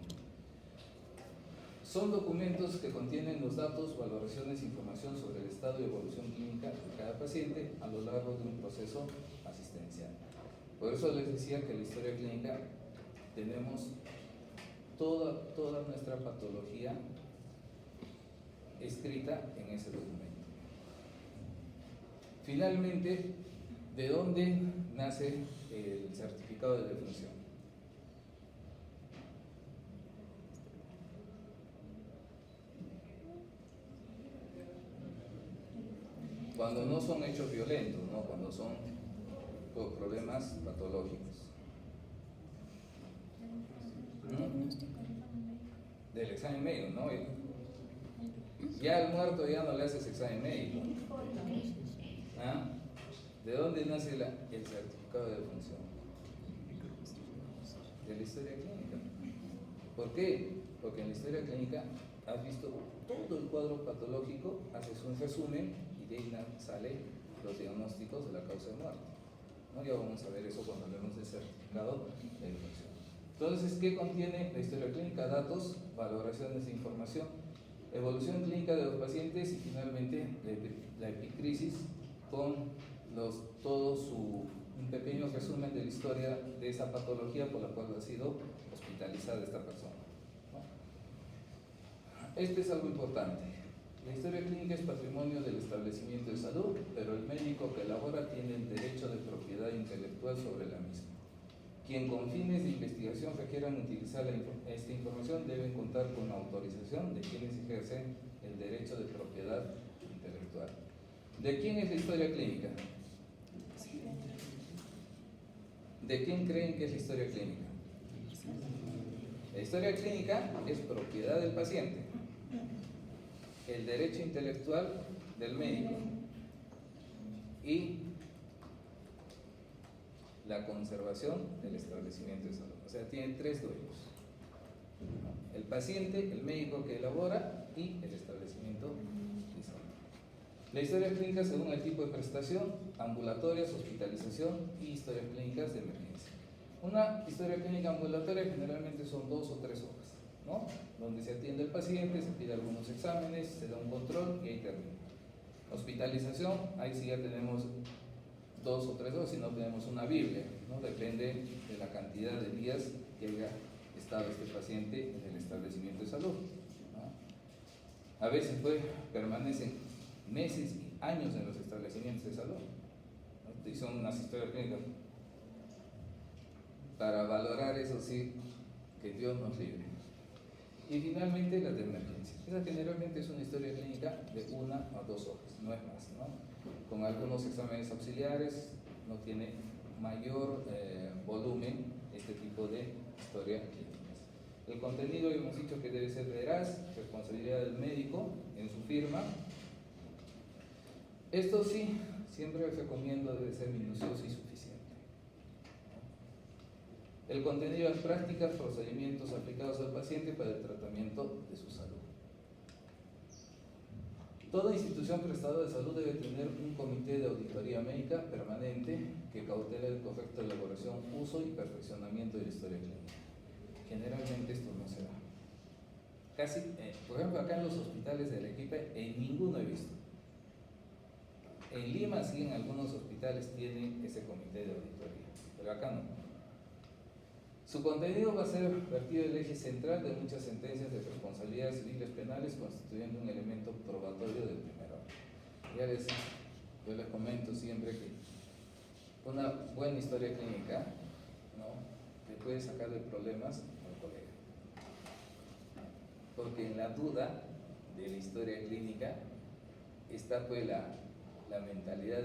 [SPEAKER 1] Son documentos que contienen los datos, valoraciones, información sobre el estado y evolución clínica de cada paciente a lo largo de un proceso asistencial. Por eso les decía que en la historia clínica tenemos toda nuestra patología escrita en ese documento. Finalmente, ¿de dónde nace el certificado de defunción? Cuando no son hechos violentos, ¿no? Cuando son por problemas patológicos.
[SPEAKER 2] Diagnóstico.
[SPEAKER 1] Del examen médico, ¿no? Ya al muerto ya no le haces examen médico. ¿Ah? ¿De dónde nace el certificado de defunción? De la historia clínica. ¿Por qué? Porque en la historia clínica has visto todo el cuadro patológico, haces un resumen y de ahí salen los diagnósticos de la causa de muerte, ¿no? Ya vamos a ver eso cuando hablemos del certificado de defunción. Entonces, ¿qué contiene la historia clínica? Datos, valoraciones de información, evolución clínica de los pacientes y finalmente la epicrisis con un pequeño resumen de la historia de esa patología por la cual ha sido hospitalizada esta persona, ¿no? Este es algo importante. La historia clínica es patrimonio del establecimiento de salud, pero el médico que elabora tiene el derecho de propiedad intelectual sobre la misma. Quien con fines de investigación requieran utilizar esta información deben contar con la autorización de quienes ejercen el derecho de propiedad intelectual. ¿De quién es la historia clínica? ¿De quién creen que es la historia clínica? La historia clínica es propiedad del paciente, el derecho intelectual del médico y la conservación del establecimiento de salud. O sea, tiene tres dueños: el paciente, el médico que elabora y el establecimiento de salud. La historia clínica según el tipo de prestación: ambulatorias, hospitalización y historias clínicas de emergencia. Una historia clínica ambulatoria generalmente son 2 o 3 hojas, ¿no? Donde se atiende al paciente, se pide algunos exámenes, se da un control y ahí termina. Hospitalización, ahí sí ya tenemos 2 o 3 horas, si no tenemos una Biblia, ¿no? Depende de la cantidad de días que haya estado este paciente en el establecimiento de salud, ¿no? A veces permanecen meses y años en los establecimientos de salud, ¿no? Y son unas historias clínicas para valorar, eso sí, que Dios nos libre. Y finalmente las de emergencia. Esa generalmente es una historia clínica de 1 a 2 hojas, no es más, ¿no? Con algunos exámenes auxiliares, no tiene mayor volumen este tipo de historia clínicas. El contenido hemos dicho que debe ser veraz, responsabilidad del médico en su firma. Esto sí, siempre recomiendo debe ser minucioso y suficiente. El contenido de las prácticas, procedimientos aplicados al paciente para el tratamiento de su salud. Toda institución prestadora de salud debe tener un comité de auditoría médica permanente que cautele el correcto elaboración, uso y perfeccionamiento de la historia clínica. Generalmente esto no se da. Casi, por ejemplo, acá en los hospitales de Arequipa, en ninguno he visto. En Lima sí, en algunos hospitales tienen ese comité de auditoría, pero acá no. Su contenido va a ser vertido el eje central de muchas sentencias de responsabilidades civiles penales, constituyendo un elemento probatorio del primer orden. Yo les comento siempre que una buena historia clínica, ¿no?, le puede sacar de problemas al colega. Porque en la duda de la historia clínica está pues la mentalidad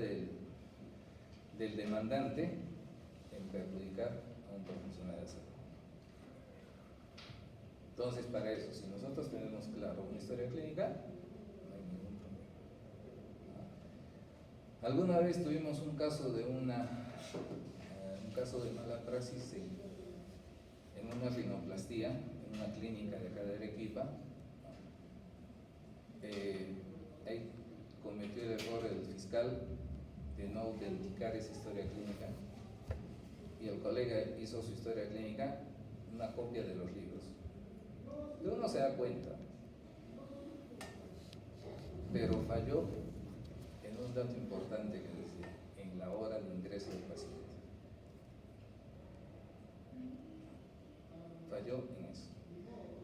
[SPEAKER 1] del demandante en perjudicar a un profesional de salud. Entonces, para eso, si nosotros tenemos claro una historia clínica, no hay ningún problema. Alguna vez tuvimos un caso de un caso de mala praxis en una rinoplastía, en una clínica de acá de Arequipa. Ahí cometió el error el fiscal de no autenticar esa historia clínica, y el colega hizo su historia clínica una copia de los libros. Uno se da cuenta, pero falló en un dato importante que decía: en la hora de ingreso del paciente. Falló en eso.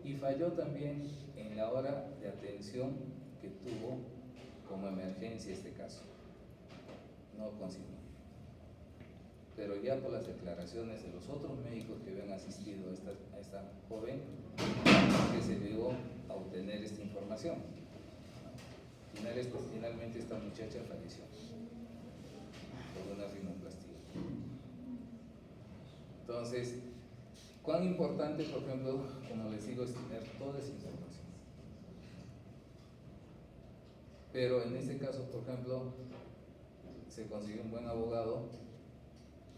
[SPEAKER 1] Y falló también en la hora de atención que tuvo como emergencia este caso. No consignó. Pero ya por las declaraciones de los otros médicos que habían asistido a esta joven, que se llegó a obtener esta información. Finalmente esta muchacha falleció por una rinoplastia. Entonces, cuán importante, por ejemplo, como les digo, es tener toda esa información. Pero en este caso, por ejemplo, se consiguió un buen abogado,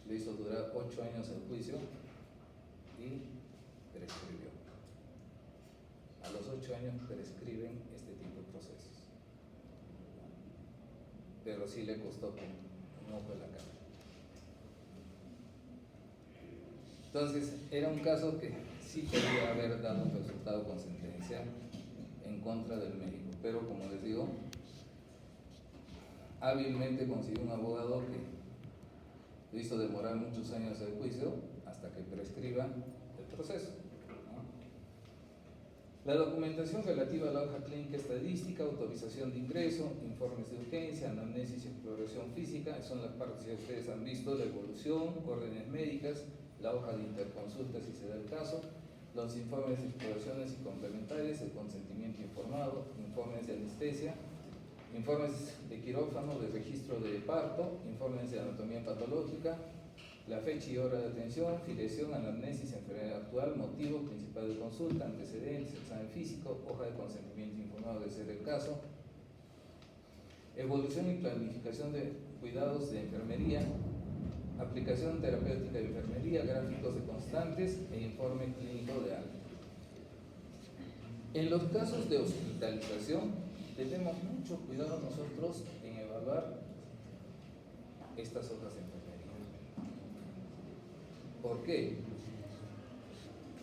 [SPEAKER 1] le hizo durar 8 años el juicio y prescribió. A los 8 años prescriben este tipo de procesos. Pero sí le costó un ojo en la cara. Entonces, era un caso que sí podía haber dado un resultado con sentencia en contra del médico, pero como les digo, hábilmente consiguió un abogado que lo hizo demorar muchos años el juicio hasta que prescriba el proceso, ¿no? La documentación relativa a la hoja clínica estadística, autorización de ingreso, informes de urgencia, anamnesis y exploración física, son las partes que ustedes han visto, la evolución, órdenes médicas, la hoja de interconsulta si se da el caso, los informes de exploraciones y complementarias, el consentimiento informado, informes de anestesia, informes de quirófano, de registro de parto, informes de anatomía patológica, la fecha y hora de atención, filiación, anamnesis, enfermedad actual, motivo principal de consulta, antecedentes, examen físico, hoja de consentimiento informado de ser el caso, evolución y planificación de cuidados de enfermería, aplicación terapéutica de enfermería, gráficos de constantes e informe clínico de alta. En los casos de hospitalización, tenemos mucho cuidado nosotros en evaluar estas hojas de enfermería. ¿Por qué?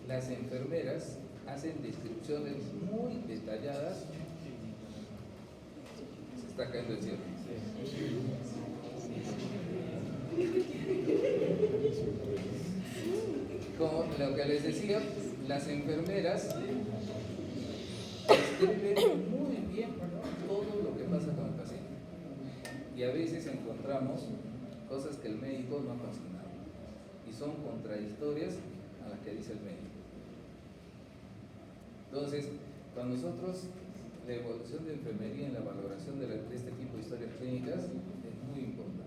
[SPEAKER 1] Las enfermeras hacen descripciones muy detalladas. Se está cayendo el cielo. Como lo que les decía, las enfermeras describen muy bien todo lo que pasa con el paciente. Y a veces encontramos cosas que el médico no ha consignado y son contradictorias a las que dice el médico. Entonces, para nosotros, la evolución de enfermería en la valoración de este tipo de historias clínicas es muy importante.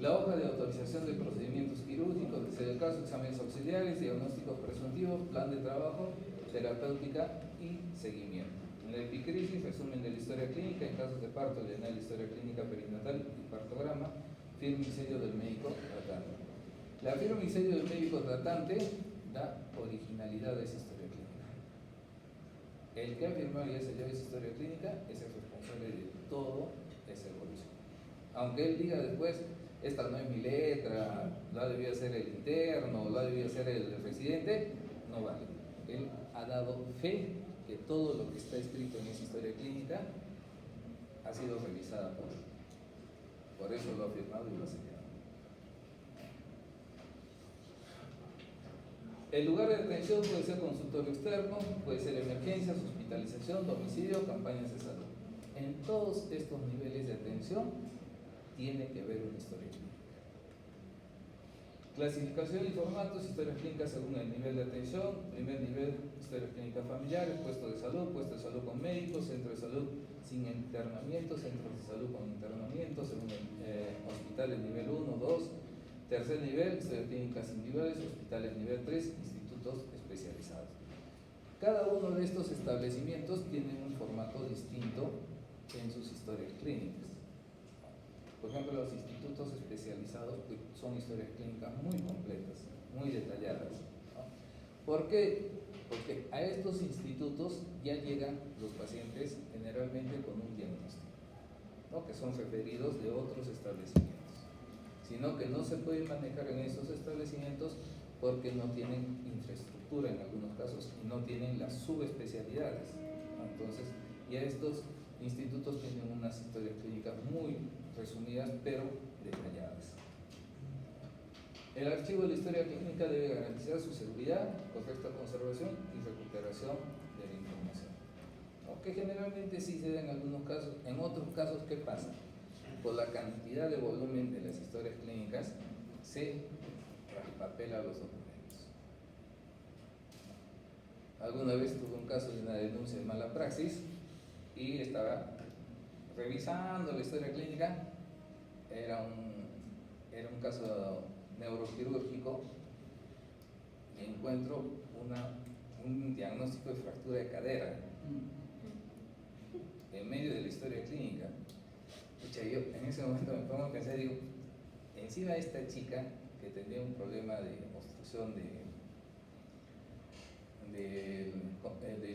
[SPEAKER 1] La hoja de autorización de procedimientos quirúrgicos, de ser el caso, exámenes auxiliares, diagnósticos presuntivos, plan de trabajo, terapéutica y seguimiento. En la epicrisis, resumen de la historia clínica, en casos de parto, llenar la historia clínica perinatal y partograma, firma y sello del médico tratante. La firma y sello del médico tratante da originalidad a esa historia clínica. El que ha firmado y ha sellado esa historia clínica es el responsable de todo esa evolución. Aunque él diga después, esta no es mi letra, la debía ser el interno, la debía ser el residente, no vale. Él ha dado fe que todo lo que está escrito en esa historia clínica ha sido revisada por él. Por eso lo ha firmado y lo ha sellado. El lugar de atención puede ser consultorio externo, puede ser emergencias, hospitalización, domicilio, campañas de salud. En todos estos niveles de atención tiene que haber una historia clínica. Clasificación y formatos, historias clínicas según el nivel de atención. Primer nivel, historias clínicas familiares, puesto de salud con médicos, centro de salud sin internamiento, centros de salud con internamiento, según hospitales nivel 1, 2. Tercer nivel, historias clínicas individuales, hospitales nivel 3, institutos especializados. Cada uno de estos establecimientos tiene un formato distinto en sus historias clínicas. Por ejemplo, los institutos especializados son historias clínicas muy completas, muy detalladas, ¿no? ¿Por qué? Porque a estos institutos ya llegan los pacientes generalmente con un diagnóstico, ¿no? Que son referidos de otros establecimientos, sino que no se pueden manejar en esos establecimientos porque no tienen infraestructura en algunos casos y no tienen las subespecialidades, ¿no? Entonces, ya estos institutos tienen unas historias clínicas muy resumidas pero detalladas. El archivo de la historia clínica debe garantizar su seguridad, correcta conservación y recuperación de la información. Aunque generalmente sí se da en algunos casos, en otros casos, ¿qué pasa? Por la cantidad de volumen de las historias clínicas, se traspapela los documentos. Alguna vez tuve un caso de una denuncia de mala praxis y estaba revisando la historia clínica, era un caso neuroquirúrgico, y encuentro un diagnóstico de fractura de cadera en medio de la historia clínica. Pucha, yo en ese momento me pongo a pensar, digo, encima esta chica que tenía un problema de obstrucción de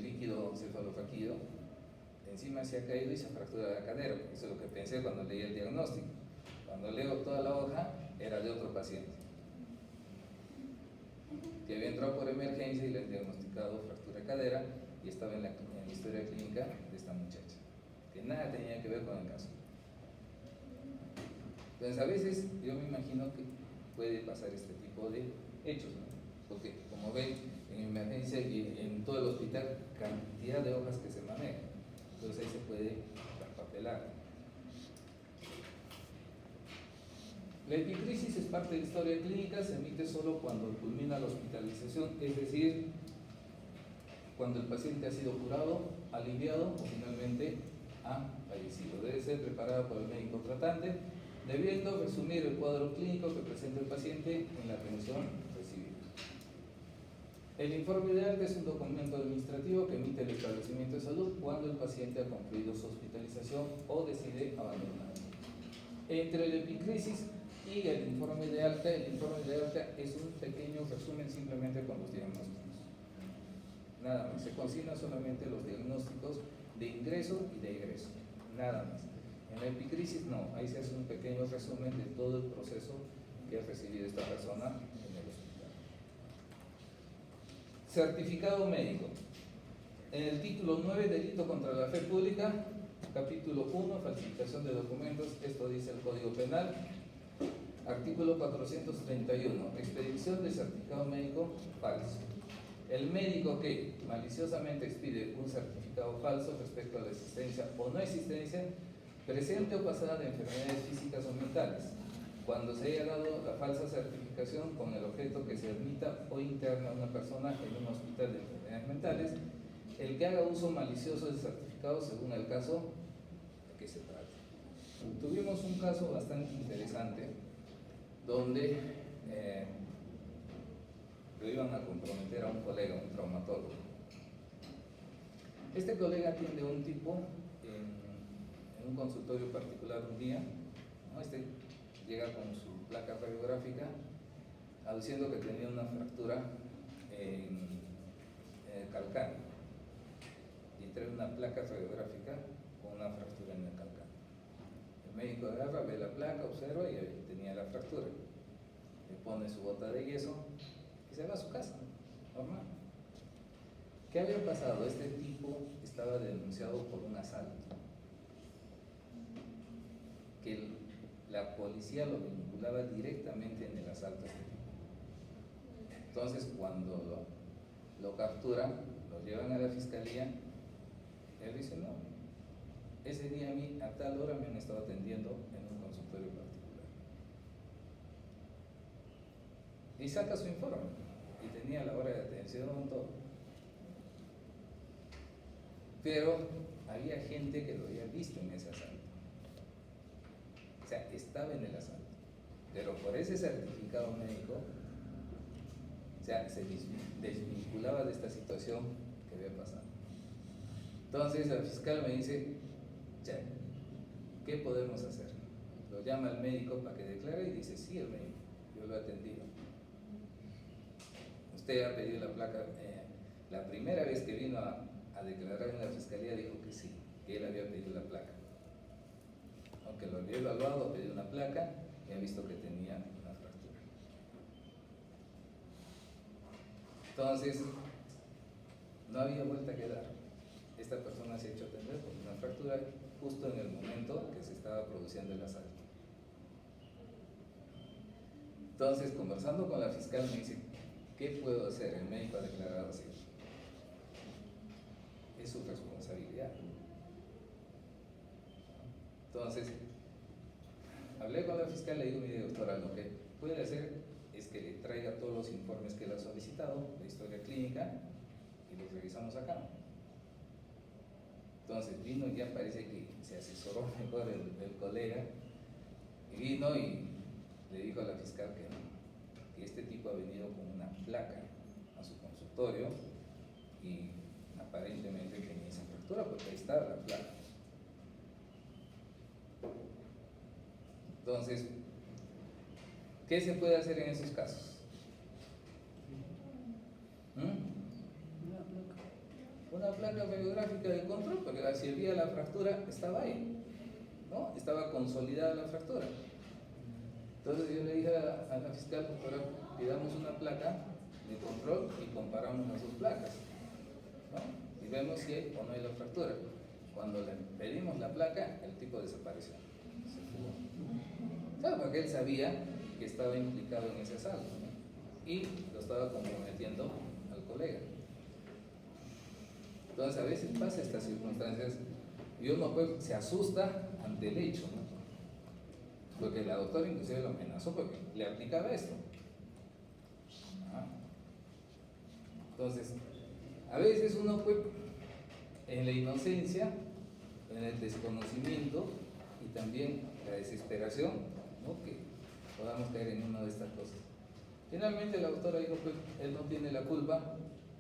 [SPEAKER 1] líquido cefalorraquídeo, encima se ha caído y se ha fracturado la cadera. Eso es lo que pensé cuando leí el diagnóstico. Cuando leo toda la hoja, era de otro paciente que había entrado por emergencia y le han diagnosticado fractura de cadera y estaba en la historia clínica de esta muchacha, que nada tenía que ver con el caso. Entonces, a veces yo me imagino que puede pasar este tipo de hechos, ¿no? Porque, como ven, en emergencia y en todo el hospital, cantidad de hojas que se manejan. Entonces, ahí se puede traspapelar. La epicrisis es parte de la historia clínica, se emite solo cuando culmina la hospitalización, es decir, cuando el paciente ha sido curado, aliviado o finalmente ha fallecido. Debe ser preparada por el médico tratante, debiendo resumir el cuadro clínico que presenta el paciente en la atención recibida. El informe de alta es un documento administrativo que emite el establecimiento de salud cuando el paciente ha concluido su hospitalización o decide abandonar. Entre la epicrisis y el informe de alta es un pequeño resumen simplemente con los diagnósticos. Nada más, se consignan solamente los diagnósticos de ingreso y de egreso, nada más. En la epicrisis no, ahí se hace un pequeño resumen de todo el proceso que ha recibido esta persona en el hospital. Certificado médico. En el título 9, delito contra la fe pública, capítulo 1, falsificación de documentos, esto dice el Código Penal. Artículo 431, expedición de certificado médico falso. El médico que maliciosamente expide un certificado falso respecto a la existencia o no existencia, presente o pasada de enfermedades físicas o mentales, cuando se haya dado la falsa certificación con el objeto que se admita o interne a una persona en un hospital de enfermedades mentales, el que haga uso malicioso del certificado según el caso de que se trate. Tuvimos un caso bastante interesante donde lo iban a comprometer a un colega, un traumatólogo. Este colega atiende a un tipo en un consultorio particular un día, ¿no? Este llega con su placa radiográfica aduciendo que tenía una fractura en el calcáneo, y trae una placa radiográfica con una fractura en el calcáneo. El médico agarra, ve la placa, observa y ahí tenía la fractura. Le pone su bota de yeso y se va a su casa, normal. ¿Qué había pasado? Este tipo estaba denunciado por un asalto, que la policía lo vinculaba directamente en el asalto a este tipo. Entonces, cuando lo capturan, lo llevan a la fiscalía, él dice: no, ese día a mí a tal hora me han estado atendiendo en un consultorio particular. Y saca su informe, y tenía la hora de atención, todo. Pero había gente que lo había visto en ese asalto. O sea, estaba en el asalto. Pero por ese certificado médico, o sea, se desvinculaba de esta situación que había pasado. Entonces el fiscal me dice: ya, ¿qué podemos hacer? Lo llama al médico para que declare y dice: sí, el médico, yo lo he atendido. Usted ha pedido la placa. La primera vez que vino a declarar en la fiscalía dijo que sí, que él había pedido la placa. Aunque lo había evaluado, pedido una placa y ha visto que tenía una fractura. Entonces, no había vuelta que dar. Esta persona se ha hecho atender por una fractura justo en el momento que se estaba produciendo el asalto. Entonces, conversando con la fiscal, me dice, ¿qué puedo hacer? El médico ha declarado así. Es su responsabilidad. Entonces, hablé con la fiscal, le digo, mire doctora, lo que puede hacer es que le traiga todos los informes que él ha solicitado, la historia clínica, y los revisamos acá. Entonces vino y ya parece que se asesoró mejor el colega, y vino y le dijo a la fiscal que este tipo ha venido con una placa a su consultorio y aparentemente tenía esa fractura, porque ahí está la placa. Entonces, ¿qué se puede hacer en esos casos? Una placa radiográfica de control, porque si había la fractura, estaba ahí, ¿no? Estaba consolidada la fractura. Entonces yo le dije a la fiscal, doctora, pidamos una placa de control y comparamos las dos placas, ¿no? Y vemos si hay o no hay la fractura. Cuando le pedimos la placa, el tipo desapareció, se fugó. Claro, porque él sabía que estaba implicado en ese asalto, ¿no? Y lo estaba comprometiendo al colega. Entonces a veces pasa estas circunstancias y uno pues se asusta ante el hecho, ¿no? Porque la doctora inclusive lo amenazó porque le aplicaba esto. Entonces, a veces uno pues en la inocencia, en el desconocimiento y también la desesperación, ¿no? Que podamos caer en una de estas cosas. Finalmente la doctora dijo pues él no tiene la culpa,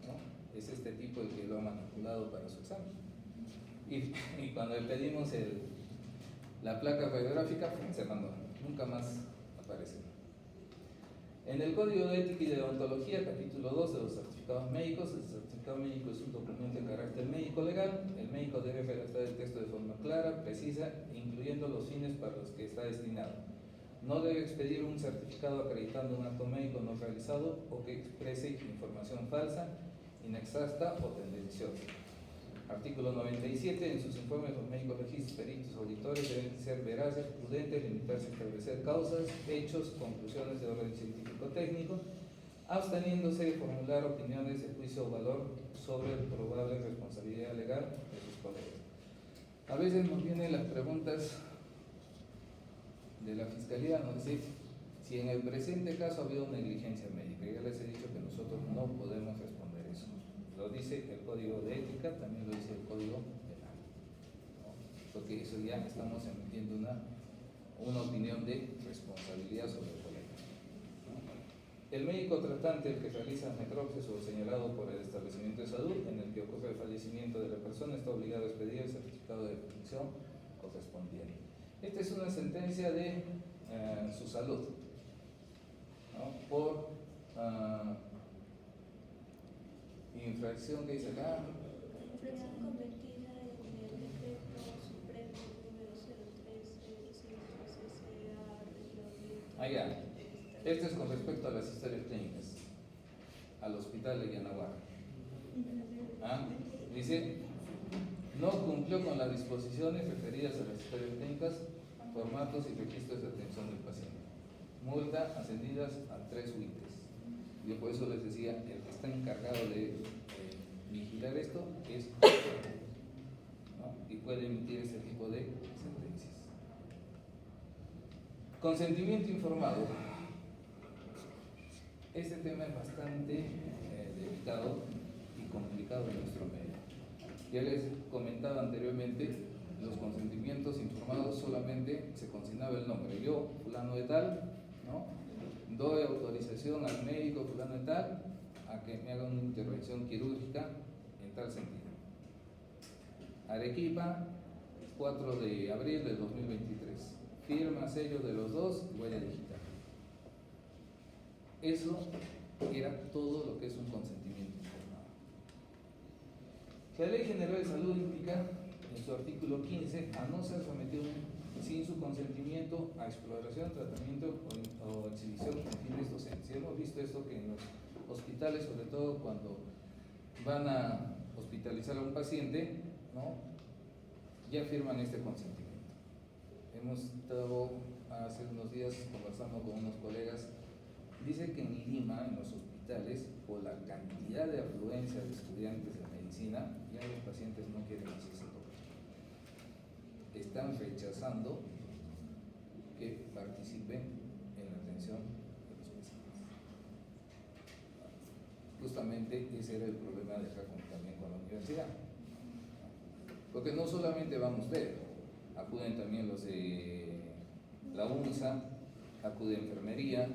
[SPEAKER 1] ¿no? Es este tipo el que lo ha manipulado para su examen. Y cuando le pedimos la placa radiográfica, se mandó, nunca más apareció. En el Código de Ética y de Deontología, capítulo 2 de los certificados médicos, el certificado médico es un documento de carácter médico legal. El médico debe redactar el texto de forma clara, precisa, incluyendo los fines para los que está destinado. No debe expedir un certificado acreditando un acto médico no realizado o que exprese información falsa, inexacta o tendenciosa. Artículo 97. En sus informes los médicos legistas, peritos, auditores deben ser veraces, prudentes, limitarse a establecer causas, hechos, conclusiones de orden científico-técnico, absteniéndose de formular opiniones de juicio o valor sobre probable responsabilidad legal de sus colegas. A veces nos vienen las preguntas de la Fiscalía, nos dice si en el presente caso ha habido negligencia médica. Ya les he dicho que nosotros no podemos responder eso. Lo dice el Código de Ética, también lo dice el Código Penal, ¿no? Porque eso ya estamos emitiendo una opinión de responsabilidad sobre el colega, ¿no? El médico tratante, el que realiza necropsias o señalado por el establecimiento de salud en el que ocurre el fallecimiento de la persona, está obligado a expedir el certificado de defunción correspondiente. Esta es una sentencia de su salud, ¿no? Por infracción que dice acá.
[SPEAKER 2] Infracción cometida en el decreto supremo número 013-CA.
[SPEAKER 1] Ya. Este es con respecto a las historias clínicas, al hospital de Yanaguara. Dice, no cumplió con las disposiciones referidas a las historias clínicas, formatos y registros de atención del paciente. Multa ascendidas a 3 UITs. Yo por eso les decía, el que está encargado de vigilar esto es, ¿no? Y puede emitir ese tipo de sentencias. Consentimiento informado. Este tema es bastante delicado y complicado en nuestro medio. Ya les comentaba anteriormente, los consentimientos informados solamente se consignaba el nombre. Yo, fulano de tal, ¿no? Doy autorización al médico fulano de tal a que me haga una intervención quirúrgica en tal sentido. Arequipa, 4 de abril del 2023. Firma, sello de los dos, huella digital. Eso era todo lo que es un consentimiento informado. La Ley General de Salud indica en su artículo 15 a no ser sometido sin su consentimiento a exploración, tratamiento o exhibición con fines docentes. Hemos visto esto que en los hospitales, sobre todo cuando van a hospitalizar a un paciente, ¿no? Ya firman este consentimiento. Hemos estado hace unos días conversando con unos colegas Dice que en Lima, en los hospitales, por la cantidad de afluencia de estudiantes de medicina, ya los pacientes no quieren hacerse tocar. Están rechazando que participen en la atención de los pacientes. Justamente ese era el problema de acá también con la universidad. Porque no solamente vamos a ver, acuden también los de la UNSA, acude enfermería,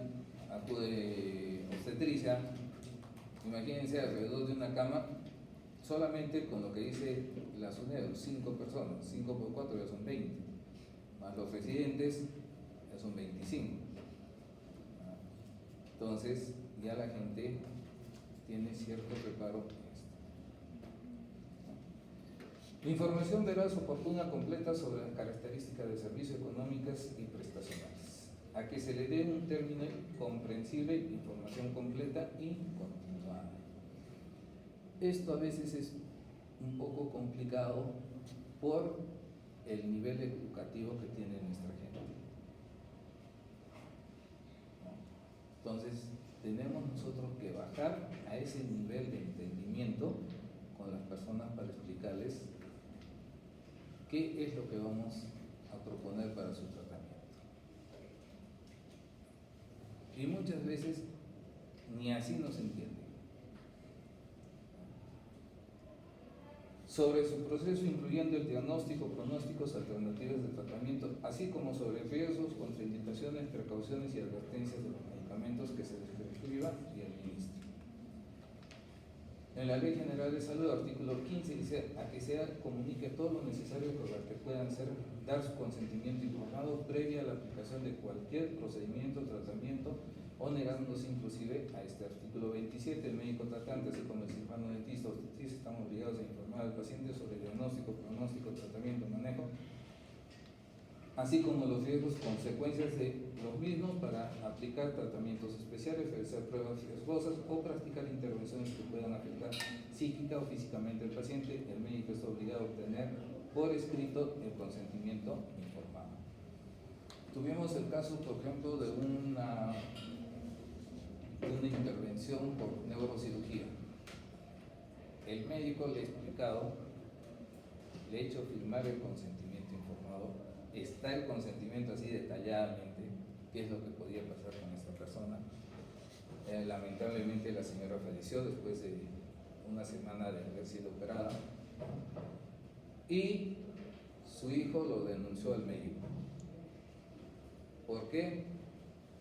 [SPEAKER 1] acude obstetricia. Imagínense alrededor de una cama, solamente con lo que dice la SUNEDO, 5 personas, 5 por 4 ya son 20, más los residentes ya son 25. Entonces ya la gente tiene cierto reparo en esto. Información veraz, oportuna, completa sobre las características de servicios económicas y prestacionales. A que se le dé un término comprensible, información completa y continuada. Esto a veces es un poco complicado por el nivel educativo que tiene nuestra gente. Entonces, tenemos nosotros que bajar a ese nivel de entendimiento con las personas para explicarles qué es lo que vamos a proponer para su tratamiento. Y muchas veces ni así nos entienden. Sobre su proceso, incluyendo el diagnóstico, pronósticos, alternativas de tratamiento, así como sobre riesgos, contraindicaciones, precauciones y advertencias de los medicamentos que se les prescriba y administre. En la Ley General de Salud, artículo 15, dice a que se comunique todo lo necesario para que puedan dar su consentimiento informado previa a la aplicación de cualquier procedimiento, tratamiento o negándose inclusive a este artículo 27. El médico tratante, así como el cirujano dentista o obstetrista, están obligados a informar al paciente sobre el diagnóstico, pronóstico, tratamiento, manejo, así como los riesgos, consecuencias de los mismos para aplicar tratamientos especiales, realizar pruebas riesgosas o practicar intervenciones que puedan afectar psíquica o físicamente al paciente. El médico está obligado a obtener por escrito el consentimiento informado. Tuvimos el caso, por ejemplo, de una intervención por neurocirugía. El médico le ha explicado, le ha hecho firmar el consentimiento informado. Está el consentimiento así detalladamente, qué es lo que podía pasar con esta persona. Lamentablemente la señora falleció después de una semana de haber sido operada y su hijo lo denunció al médico. ¿Por qué?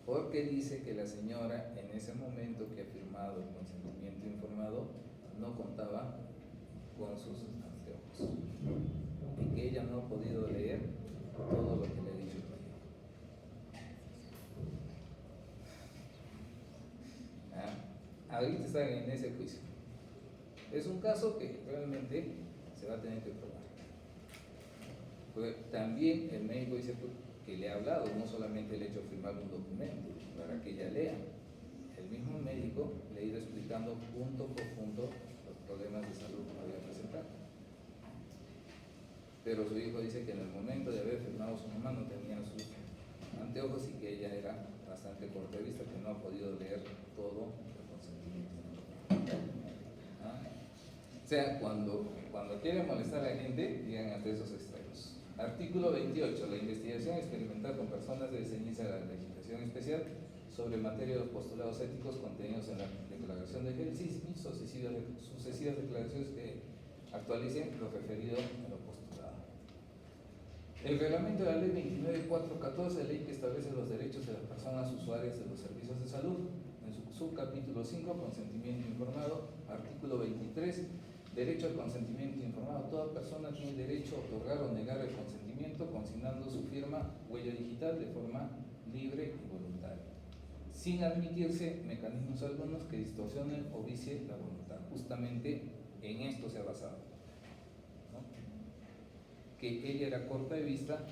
[SPEAKER 1] Porque dice que la señora en ese momento que ha firmado el consentimiento informado no contaba con sus anteojos y que ella no ha podido leer todo lo que le ha dicho el médico. Ahorita están en ese juicio. Es un caso que realmente se va a tener que probar. Pues también el médico dice que le ha hablado, no solamente le ha hecho firmar un documento para que ella lea. El mismo médico le ha ido explicando punto por punto los problemas de salud que había presentado. Pero su hijo dice que en el momento de haber firmado su mamá no tenía sus anteojos y que ella era bastante corta de vista, que no ha podido leer todo el consentimiento. O sea, cuando quieren molestar a la gente, llegan ante esos extremos. Artículo 28. La investigación experimental con personas de enseñanza de la legislación especial sobre materia de los postulados éticos contenidos en la Declaración de Helsinki, sucesivas declaraciones que actualicen lo referido a lo postulado. El reglamento de la Ley 29.414, ley que establece los derechos de las personas usuarias de los servicios de salud, en su subcapítulo 5, consentimiento informado, artículo 23, derecho al consentimiento informado. Toda persona tiene derecho a otorgar o negar el consentimiento consignando su firma, huella digital de forma libre y voluntaria, sin admitirse mecanismos algunos que distorsionen o vicien la voluntad. Justamente en esto se ha basado, ¿no? Que ella era corta de vista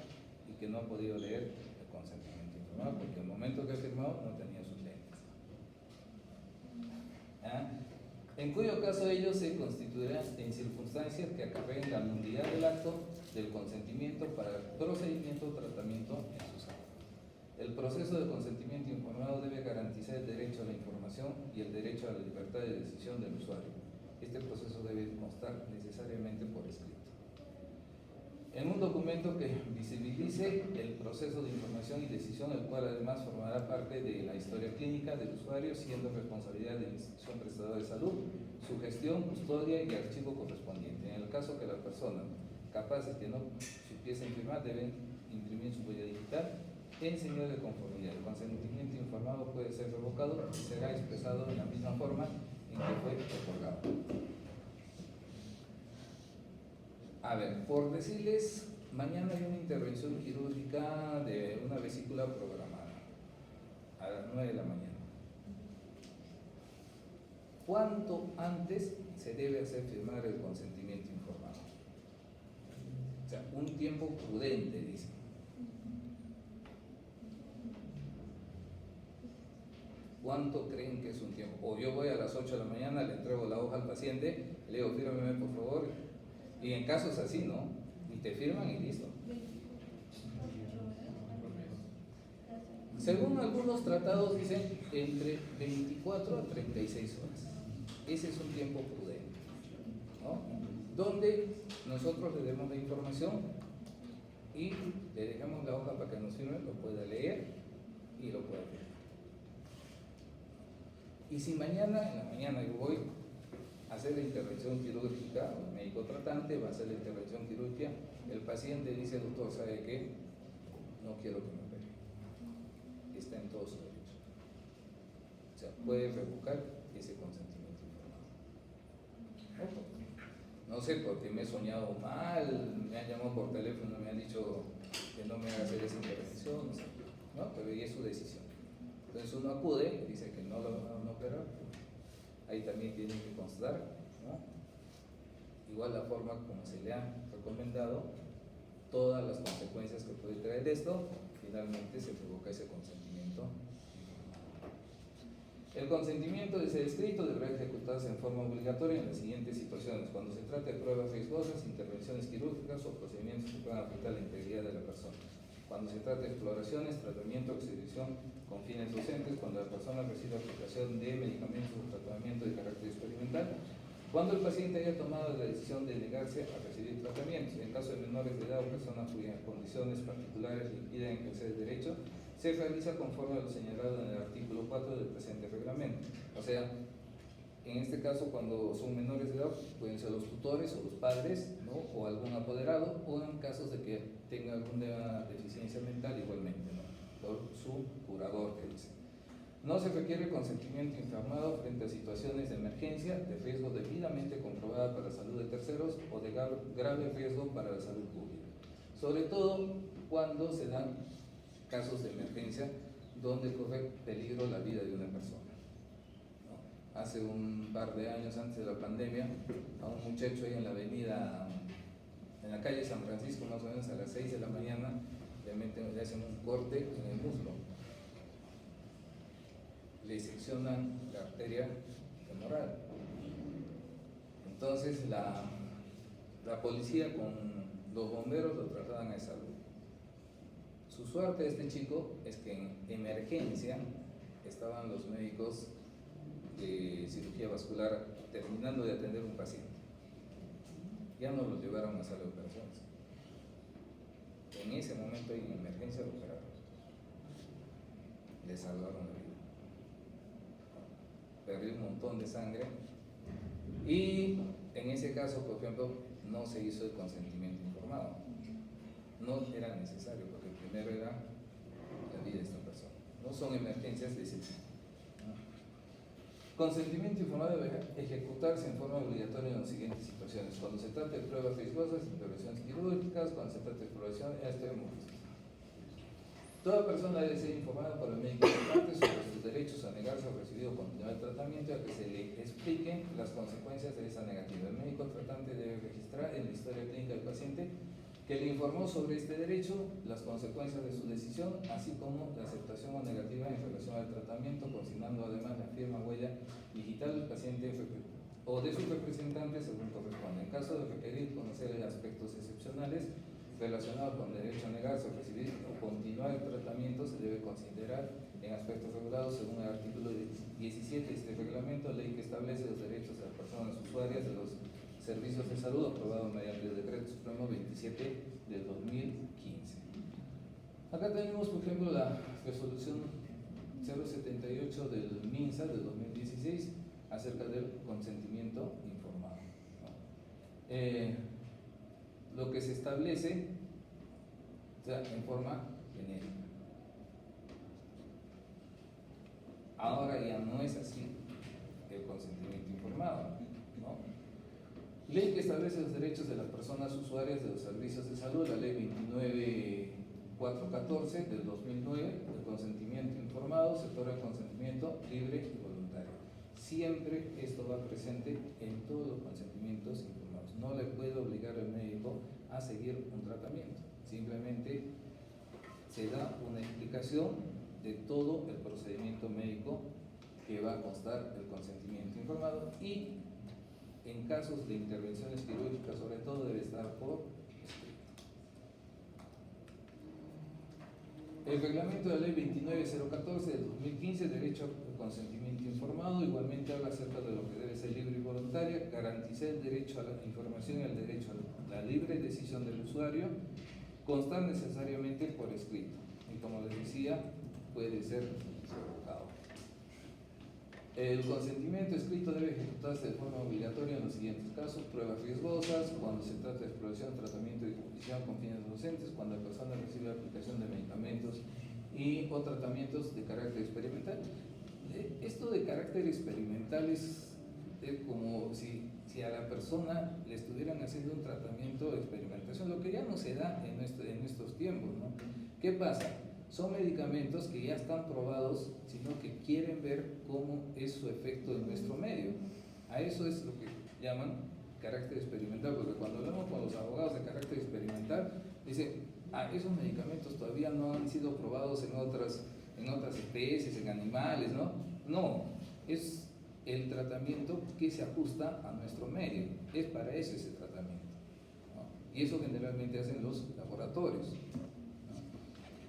[SPEAKER 1] y que no ha podido leer el consentimiento informado porque el momento que ha firmado no tenía sus lentes. En cuyo caso ellos se constituirán en circunstancias que acarreen la nulidad del acto del consentimiento para el procedimiento o tratamiento en su salud. El proceso de consentimiento informado debe garantizar el derecho información y el derecho a la libertad de decisión del usuario. Este proceso debe constar necesariamente por escrito. En un documento que visibilice el proceso de información y decisión, el cual además formará parte de la historia clínica del usuario, siendo responsabilidad de la institución prestadora de salud, su gestión, custodia y archivo correspondiente. En el caso que las personas capaces que no supiesen firmar deben imprimir su huella digital en señal de conformidad. El consentimiento informado puede ser revocado y será expresado de la misma forma en que fue otorgado. A ver, por decirles, mañana hay una intervención quirúrgica de una vesícula programada a las 9 de la mañana. ¿Cuánto antes se debe hacer firmar el consentimiento informado? O sea, un tiempo prudente, dice. ¿Cuánto creen que es un tiempo? O yo voy a las 8 de la mañana, le entrego la hoja al paciente, le digo, fírmeme por favor. Y en casos así, ¿no? Y te firman y listo. Según algunos tratados dicen entre 24 a 36 horas. Ese es un tiempo prudente, ¿no? Donde nosotros le demos la información y le dejamos la hoja para que nos firme, lo pueda leer y lo pueda firmar. Y si mañana, en la mañana yo voy a hacer la intervención quirúrgica, el médico tratante va a hacer la intervención quirúrgica, el paciente dice, doctor, ¿sabe qué? No quiero que me opere. Está en todo su derecho. O sea, puede revocar ese consentimiento informado. No sé, porque me he soñado mal, me han llamado por teléfono, me han dicho que no me haga hacer esa intervención, no sé, ¿no? Pero ahí es su decisión. Entonces uno acude, dice que no lo van a operar, ahí también tiene que constar, ¿no? Igual la forma como se le ha recomendado, todas las consecuencias que puede traer esto, finalmente se provoca ese consentimiento. El consentimiento de ser escrito deberá ejecutarse en forma obligatoria en las siguientes situaciones: cuando se trate de pruebas riesgosas, intervenciones quirúrgicas o procedimientos que puedan afectar la integridad de la persona; cuando se trate de exploraciones, tratamiento o exhibición con fines docentes; cuando la persona recibe aplicación de medicamentos o tratamiento de carácter experimental; cuando el paciente haya tomado la decisión de negarse a recibir tratamientos; en caso de menores de edad o personas cuyas condiciones particulares le impiden ejercer el derecho, se realiza conforme a lo señalado en el artículo 4 del presente reglamento. O sea, en este caso, cuando son menores de edad, pueden ser los tutores o los padres, ¿no? O algún apoderado, o en casos de que tenga alguna deficiencia mental, igualmente, ¿no? Por su curador, que dice. No se requiere consentimiento informado frente a situaciones de emergencia, de riesgo debidamente comprobada para la salud de terceros o de grave riesgo para la salud pública. Sobre todo cuando se dan casos de emergencia donde corre peligro la vida de una persona. Hace un par de años, antes de la pandemia, a un muchacho ahí en la avenida, en la calle San Francisco, más o menos a las 6 de la mañana, le hacen un corte en el muslo, le seccionan la arteria femoral. Entonces la policía con los bomberos lo trasladan a salud. Su suerte de este chico es que en emergencia estaban los médicos de cirugía vascular terminando de atender un paciente. Ya no lo llevaron a sala de operaciones. En ese momento, en emergencia, lo operaron. Le salvaron la vida. Perdió un montón de sangre. Y en ese caso, por ejemplo, no se hizo el consentimiento informado. No era necesario, porque primero era la vida de esta persona. No son emergencias de ese tipo. Consentimiento informado debe ejecutarse en forma obligatoria en las siguientes situaciones: cuando se trate de pruebas riesgosas, intervenciones quirúrgicas; cuando se trate de exploración extremos. Toda persona debe ser informada por el médico tratante sobre sus derechos a negarse a recibir o continuar el tratamiento y a que se le expliquen las consecuencias de esa negativa. El médico tratante debe registrar en la historia clínica del paciente que le informó sobre este derecho, las consecuencias de su decisión, así como la aceptación o negativa en relación al tratamiento, consignando además la firma huella digital del paciente o de su representante según corresponde. En caso de requerir conocer aspectos excepcionales relacionados con el derecho a negarse a recibir o continuar el tratamiento, se debe considerar en aspectos regulados según el artículo 17 de este reglamento, ley que establece los derechos de las personas usuarias de los servicios de salud, aprobado mediante el Decreto Supremo 27 del 2015. Acá tenemos, por ejemplo, la resolución 078 del MINSA del 2016 acerca del consentimiento informado, ¿no? Lo que se establece, o sea, en forma genérica. Ahora ya no es así el consentimiento informado, ¿no? Ley que establece los derechos de las personas usuarias de los servicios de salud, la ley 29414 del 2009, el consentimiento informado, sector del consentimiento libre y voluntario. Siempre esto va presente en todos los consentimientos informados. No le puede obligar al médico a seguir un tratamiento, simplemente se da una explicación de todo el procedimiento médico que va a constar el consentimiento informado, y en casos de intervenciones quirúrgicas sobre todo debe estar por escrito. El reglamento de la ley 29014 del 2015, derecho al consentimiento informado, igualmente habla acerca de lo que debe ser libre y voluntaria, garantizar el derecho a la información y el derecho a la libre decisión del usuario, constar necesariamente por escrito, y como les decía, puede ser revocado. El consentimiento escrito debe ejecutarse de forma obligatoria en los siguientes casos: pruebas riesgosas, cuando se trata de exploración, tratamiento y disposición con fines docentes, cuando la persona recibe la aplicación de medicamentos o tratamientos de carácter experimental. Esto de carácter experimental es como si a la persona le estuvieran haciendo un tratamiento de experimentación, lo que ya no se da en estos tiempos, ¿no? ¿Qué pasa? Son medicamentos que ya están probados, sino que quieren ver cómo es su efecto en nuestro medio. A eso es lo que llaman carácter experimental, porque cuando hablamos con los abogados de carácter experimental, dicen, esos medicamentos todavía no han sido probados en otras especies, en animales, ¿no? No, es el tratamiento que se ajusta a nuestro medio, es para eso ese tratamiento, ¿no? Y eso generalmente hacen los laboratorios.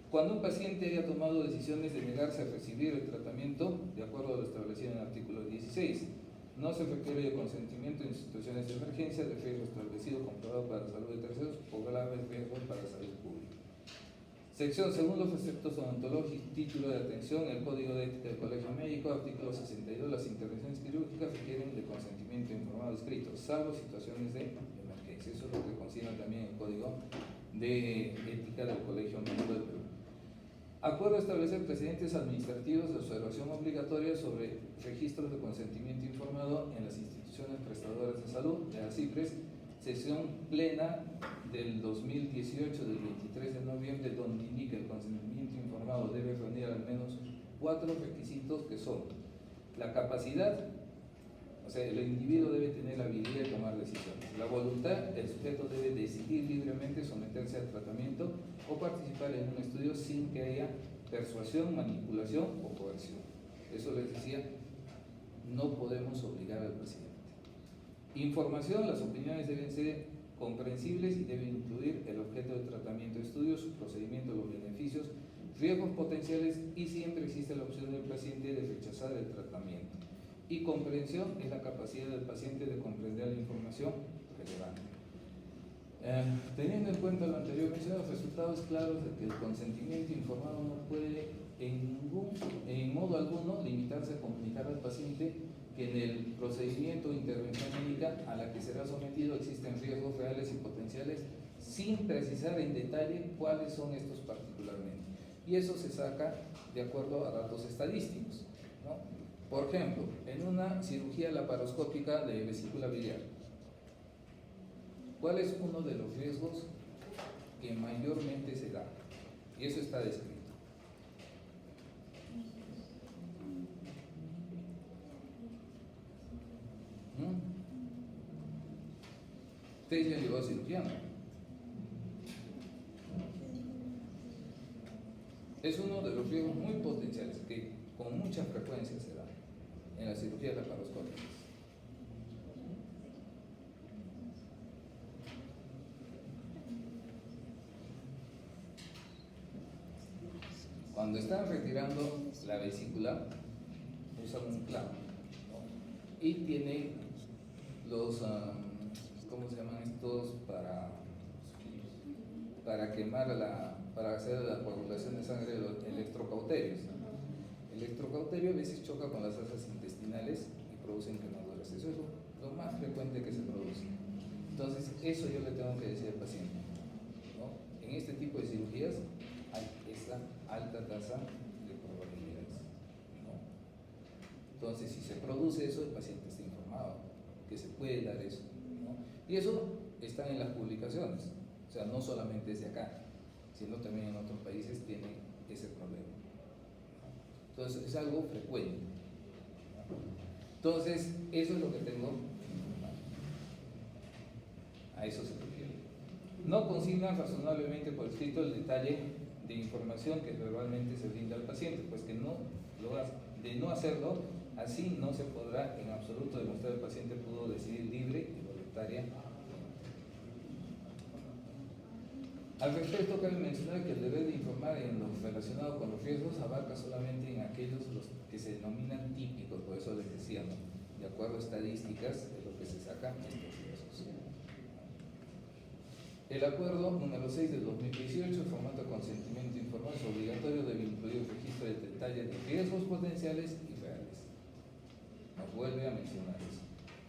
[SPEAKER 1] Cuando un paciente haya tomado decisiones de negarse a recibir el tratamiento, de acuerdo a lo establecido en el artículo 16, no se requiere de consentimiento en situaciones de emergencia, de riesgo establecido comprobado para la salud de terceros o graves riesgos para la salud pública. Sección, según los preceptos odontológicos, título de atención, el Código de Ética del Colegio Médico, artículo 62, las intervenciones quirúrgicas requieren de consentimiento informado escrito, salvo situaciones de emergencia. Eso es lo que considera también el Código de Ética del Colegio Médico del Perú. Acuerdo a establecer precedentes administrativos de observación obligatoria sobre registros de consentimiento informado en las instituciones prestadoras de salud, de las CIPRES, sesión plena del 2018 del 23 de noviembre, donde indica el consentimiento informado debe reunir al menos 4 requisitos, que son la capacidad, o sea, el individuo debe tener la habilidad de tomar decisiones; la voluntad, el sujeto debe decidir libremente someterse al tratamiento o participar en un estudio sin que haya persuasión, manipulación o coerción. Eso les decía, no podemos obligar al paciente. Información, las opiniones deben ser comprensibles y deben incluir el objeto del tratamiento, estudio, su procedimiento, los beneficios, riesgos potenciales, y siempre existe la opción del paciente de rechazar el tratamiento. Y comprensión es la capacidad del paciente de comprender la información relevante. Teniendo en cuenta lo anterior mencionado, resultados claros de que el consentimiento informado no puede en modo alguno limitarse a comunicar al paciente que en el procedimiento o intervención médica a la que será sometido existen riesgos reales y potenciales, sin precisar en detalle cuáles son estos particularmente. Y eso se saca de acuerdo a datos estadísticos, ¿no? Por ejemplo, en una cirugía laparoscópica de vesícula biliar, ¿cuál es uno de los riesgos que mayormente se da? Y eso está descrito. Usted ya llegó a cirugía, ¿no? Es uno de los riesgos muy potenciales que con mucha frecuencia se da en la cirugía laparoscópica. Cuando están retirando la vesícula, usan un clavo, ¿no? Y tiene los, ¿cómo se llaman estos? Para quemar para hacer la coagulación de sangre, los electrocauterios. El electrocauterio a veces choca con las asas intestinales y producen quemaduras. Eso es lo más frecuente que se produce. Entonces, eso yo le tengo que decir al paciente, ¿no? En este tipo de cirugías hay esa alta tasa de probabilidades, ¿no? Entonces, si se produce eso, el paciente está informado que se puede dar eso, ¿no? Y eso está en las publicaciones, o sea, no solamente es de acá, sino también en otros países tiene ese problema, ¿no? Entonces, es algo frecuente, ¿no? Entonces, eso es lo que tengo. A eso se refiere. No consignan razonablemente por escrito el detalle de información que verbalmente se brinda al paciente, pues que no lo hace. De no hacerlo, así no se podrá en absoluto demostrar que el paciente pudo decidir libre y voluntariamente. Al respecto, cabe mencionar que el deber de informar en lo relacionado con los riesgos abarca solamente en aquellos los que se denominan típicos, por eso les decía, ¿no? De acuerdo a estadísticas de lo que se sacan estos riesgos. El acuerdo número 6 del 2018, el formato de consentimiento informado, es obligatorio, debe incluir el registro de detalles de riesgos potenciales y reales. Nos vuelve a mencionar eso.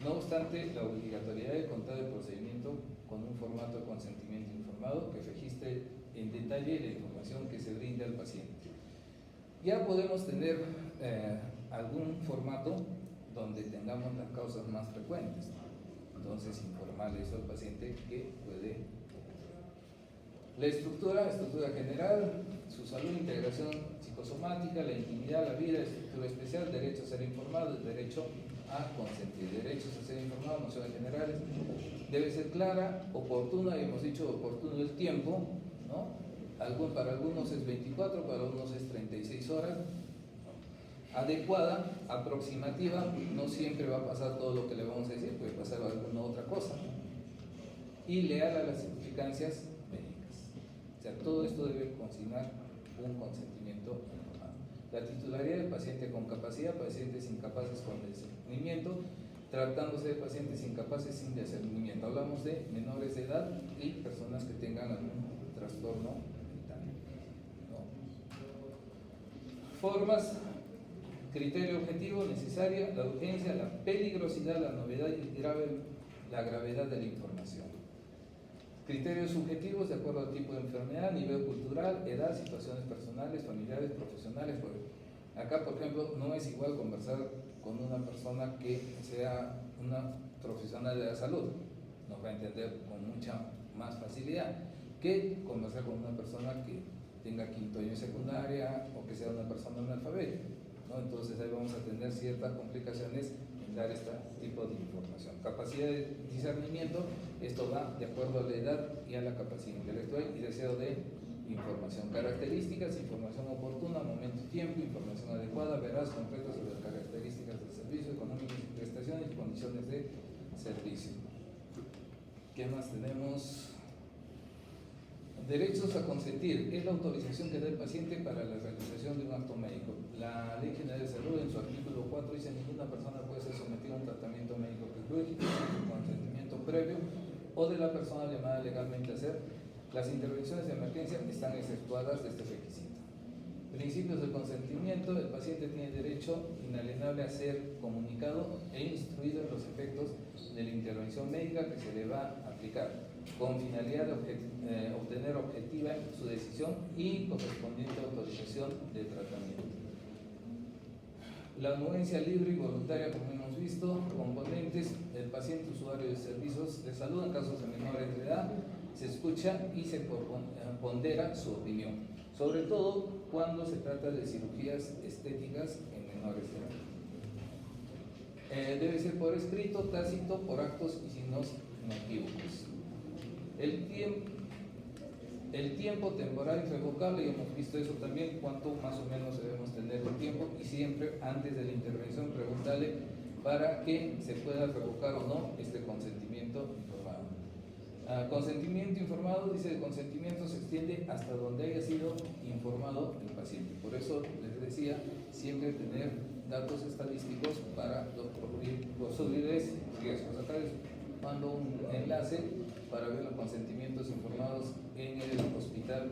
[SPEAKER 1] No obstante, la obligatoriedad de contar el procedimiento con un formato de consentimiento informado que registre en detalle la información que se brinda al paciente. Ya podemos tener algún formato donde tengamos las causas más frecuentes, ¿no? Entonces, informarle eso al paciente que puede. La estructura general, su salud, integración psicosomática, la intimidad, la vida, estructura especial, derecho a ser informado, el derecho a consentir, derechos a ser informado, nociones generales, debe ser clara, oportuna, hemos dicho oportuno el tiempo, ¿no? Para algunos es 24, para algunos es 36 horas, ¿no? Adecuada, aproximativa, no siempre va a pasar todo lo que le vamos a decir, puede pasar alguna otra cosa, ¿no? Y leal a las implicancias médicas. O sea, todo esto debe consignar un consentimiento informado. La titularidad del paciente con capacidad, pacientes incapaces con discernimiento, tratándose de pacientes incapaces sin discernimiento. Hablamos de menores de edad y personas que tengan algún trastorno mental, ¿no? Formas, criterio objetivo, necesaria, la urgencia, la peligrosidad, la novedad y la gravedad de la información. Criterios subjetivos de acuerdo al tipo de enfermedad, nivel cultural, edad, situaciones personales, familiares, profesionales. Acá, por ejemplo, no es igual conversar con una persona que sea una profesional de la salud, nos va a entender con mucha más facilidad que conversar con una persona que tenga quinto año de secundaria o que sea una persona analfabeta, ¿no? Entonces ahí vamos a tener ciertas complicaciones en dar este tipo de información. Capacidad de discernimiento, esto va de acuerdo a la edad y a la capacidad intelectual y deseo de información. Características, información oportuna, momento y tiempo, información adecuada, veraz, completa sobre las características del servicio, económicas y prestaciones y condiciones de servicio. ¿Qué más tenemos? Derechos a consentir es la autorización que da el paciente para la realización de un acto médico. La Ley General de Salud en su artículo 4 dice que ninguna persona puede ser sometida a un tratamiento médico quirúrgico sin consentimiento previo o de la persona llamada legalmente a hacer. Las intervenciones de emergencia están exceptuadas de este requisito. Principios del consentimiento: el paciente tiene derecho inalienable a ser comunicado e instruido en los efectos de la intervención médica que se le va a aplicar, con finalidad de obtener objetiva su decisión y correspondiente autorización de tratamiento. La anuencia libre y voluntaria, como hemos visto, componentes: el paciente usuario de servicios de salud en casos de menores de edad, se escucha y se pondera su opinión, sobre todo cuando se trata de cirugías estéticas en menores de edad. Debe ser por escrito, tácito, por actos y signos inequívocos. El tiempo temporal irrevocable, y hemos visto eso también, cuánto más o menos debemos tener el tiempo, y siempre antes de la intervención preguntarle para que se pueda revocar o no este consentimiento informado. Consentimiento informado, dice el consentimiento se extiende hasta donde haya sido informado el paciente. Por eso les decía, siempre tener datos estadísticos para los posibles riesgos. Acá les mando un enlace para ver los consentimientos informados en el Hospital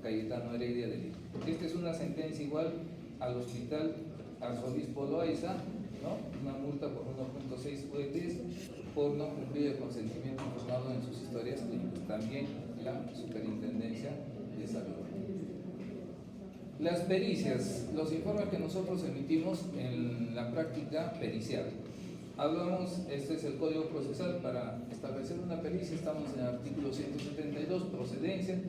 [SPEAKER 1] Cayetano Heredia de Lima. Esta es una sentencia igual al Hospital Arzobispo Loaiza, ¿no? Una multa por 1.6 UETs por no cumplir el consentimiento informado en sus historias clínicas. También la Superintendencia de Salud. Las pericias, los informes que nosotros emitimos en la práctica pericial. Hablamos, este es el Código Procesal para establecer una pericia, estamos en el artículo 172, procedencia.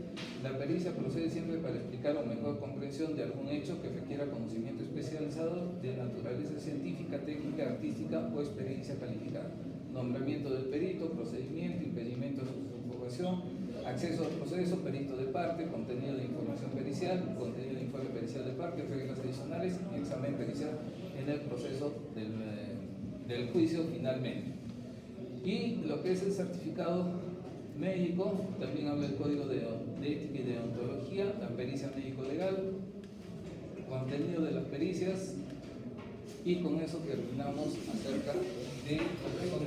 [SPEAKER 1] La pericia procede siempre para explicar o mejor comprensión de algún hecho que requiera conocimiento especializado de naturaleza científica, técnica, artística o experiencia calificada. Nombramiento del perito, procedimiento, impedimento de su subrogación, acceso al proceso, perito de parte, contenido de información pericial, contenido de informe pericial de parte, reglas adicionales y examen pericial en el proceso del juicio finalmente. Y lo que es el certificado médico, también habla el Código de Ética y de Deontología, la pericia médico-legal, contenido de las pericias, y con eso terminamos acerca de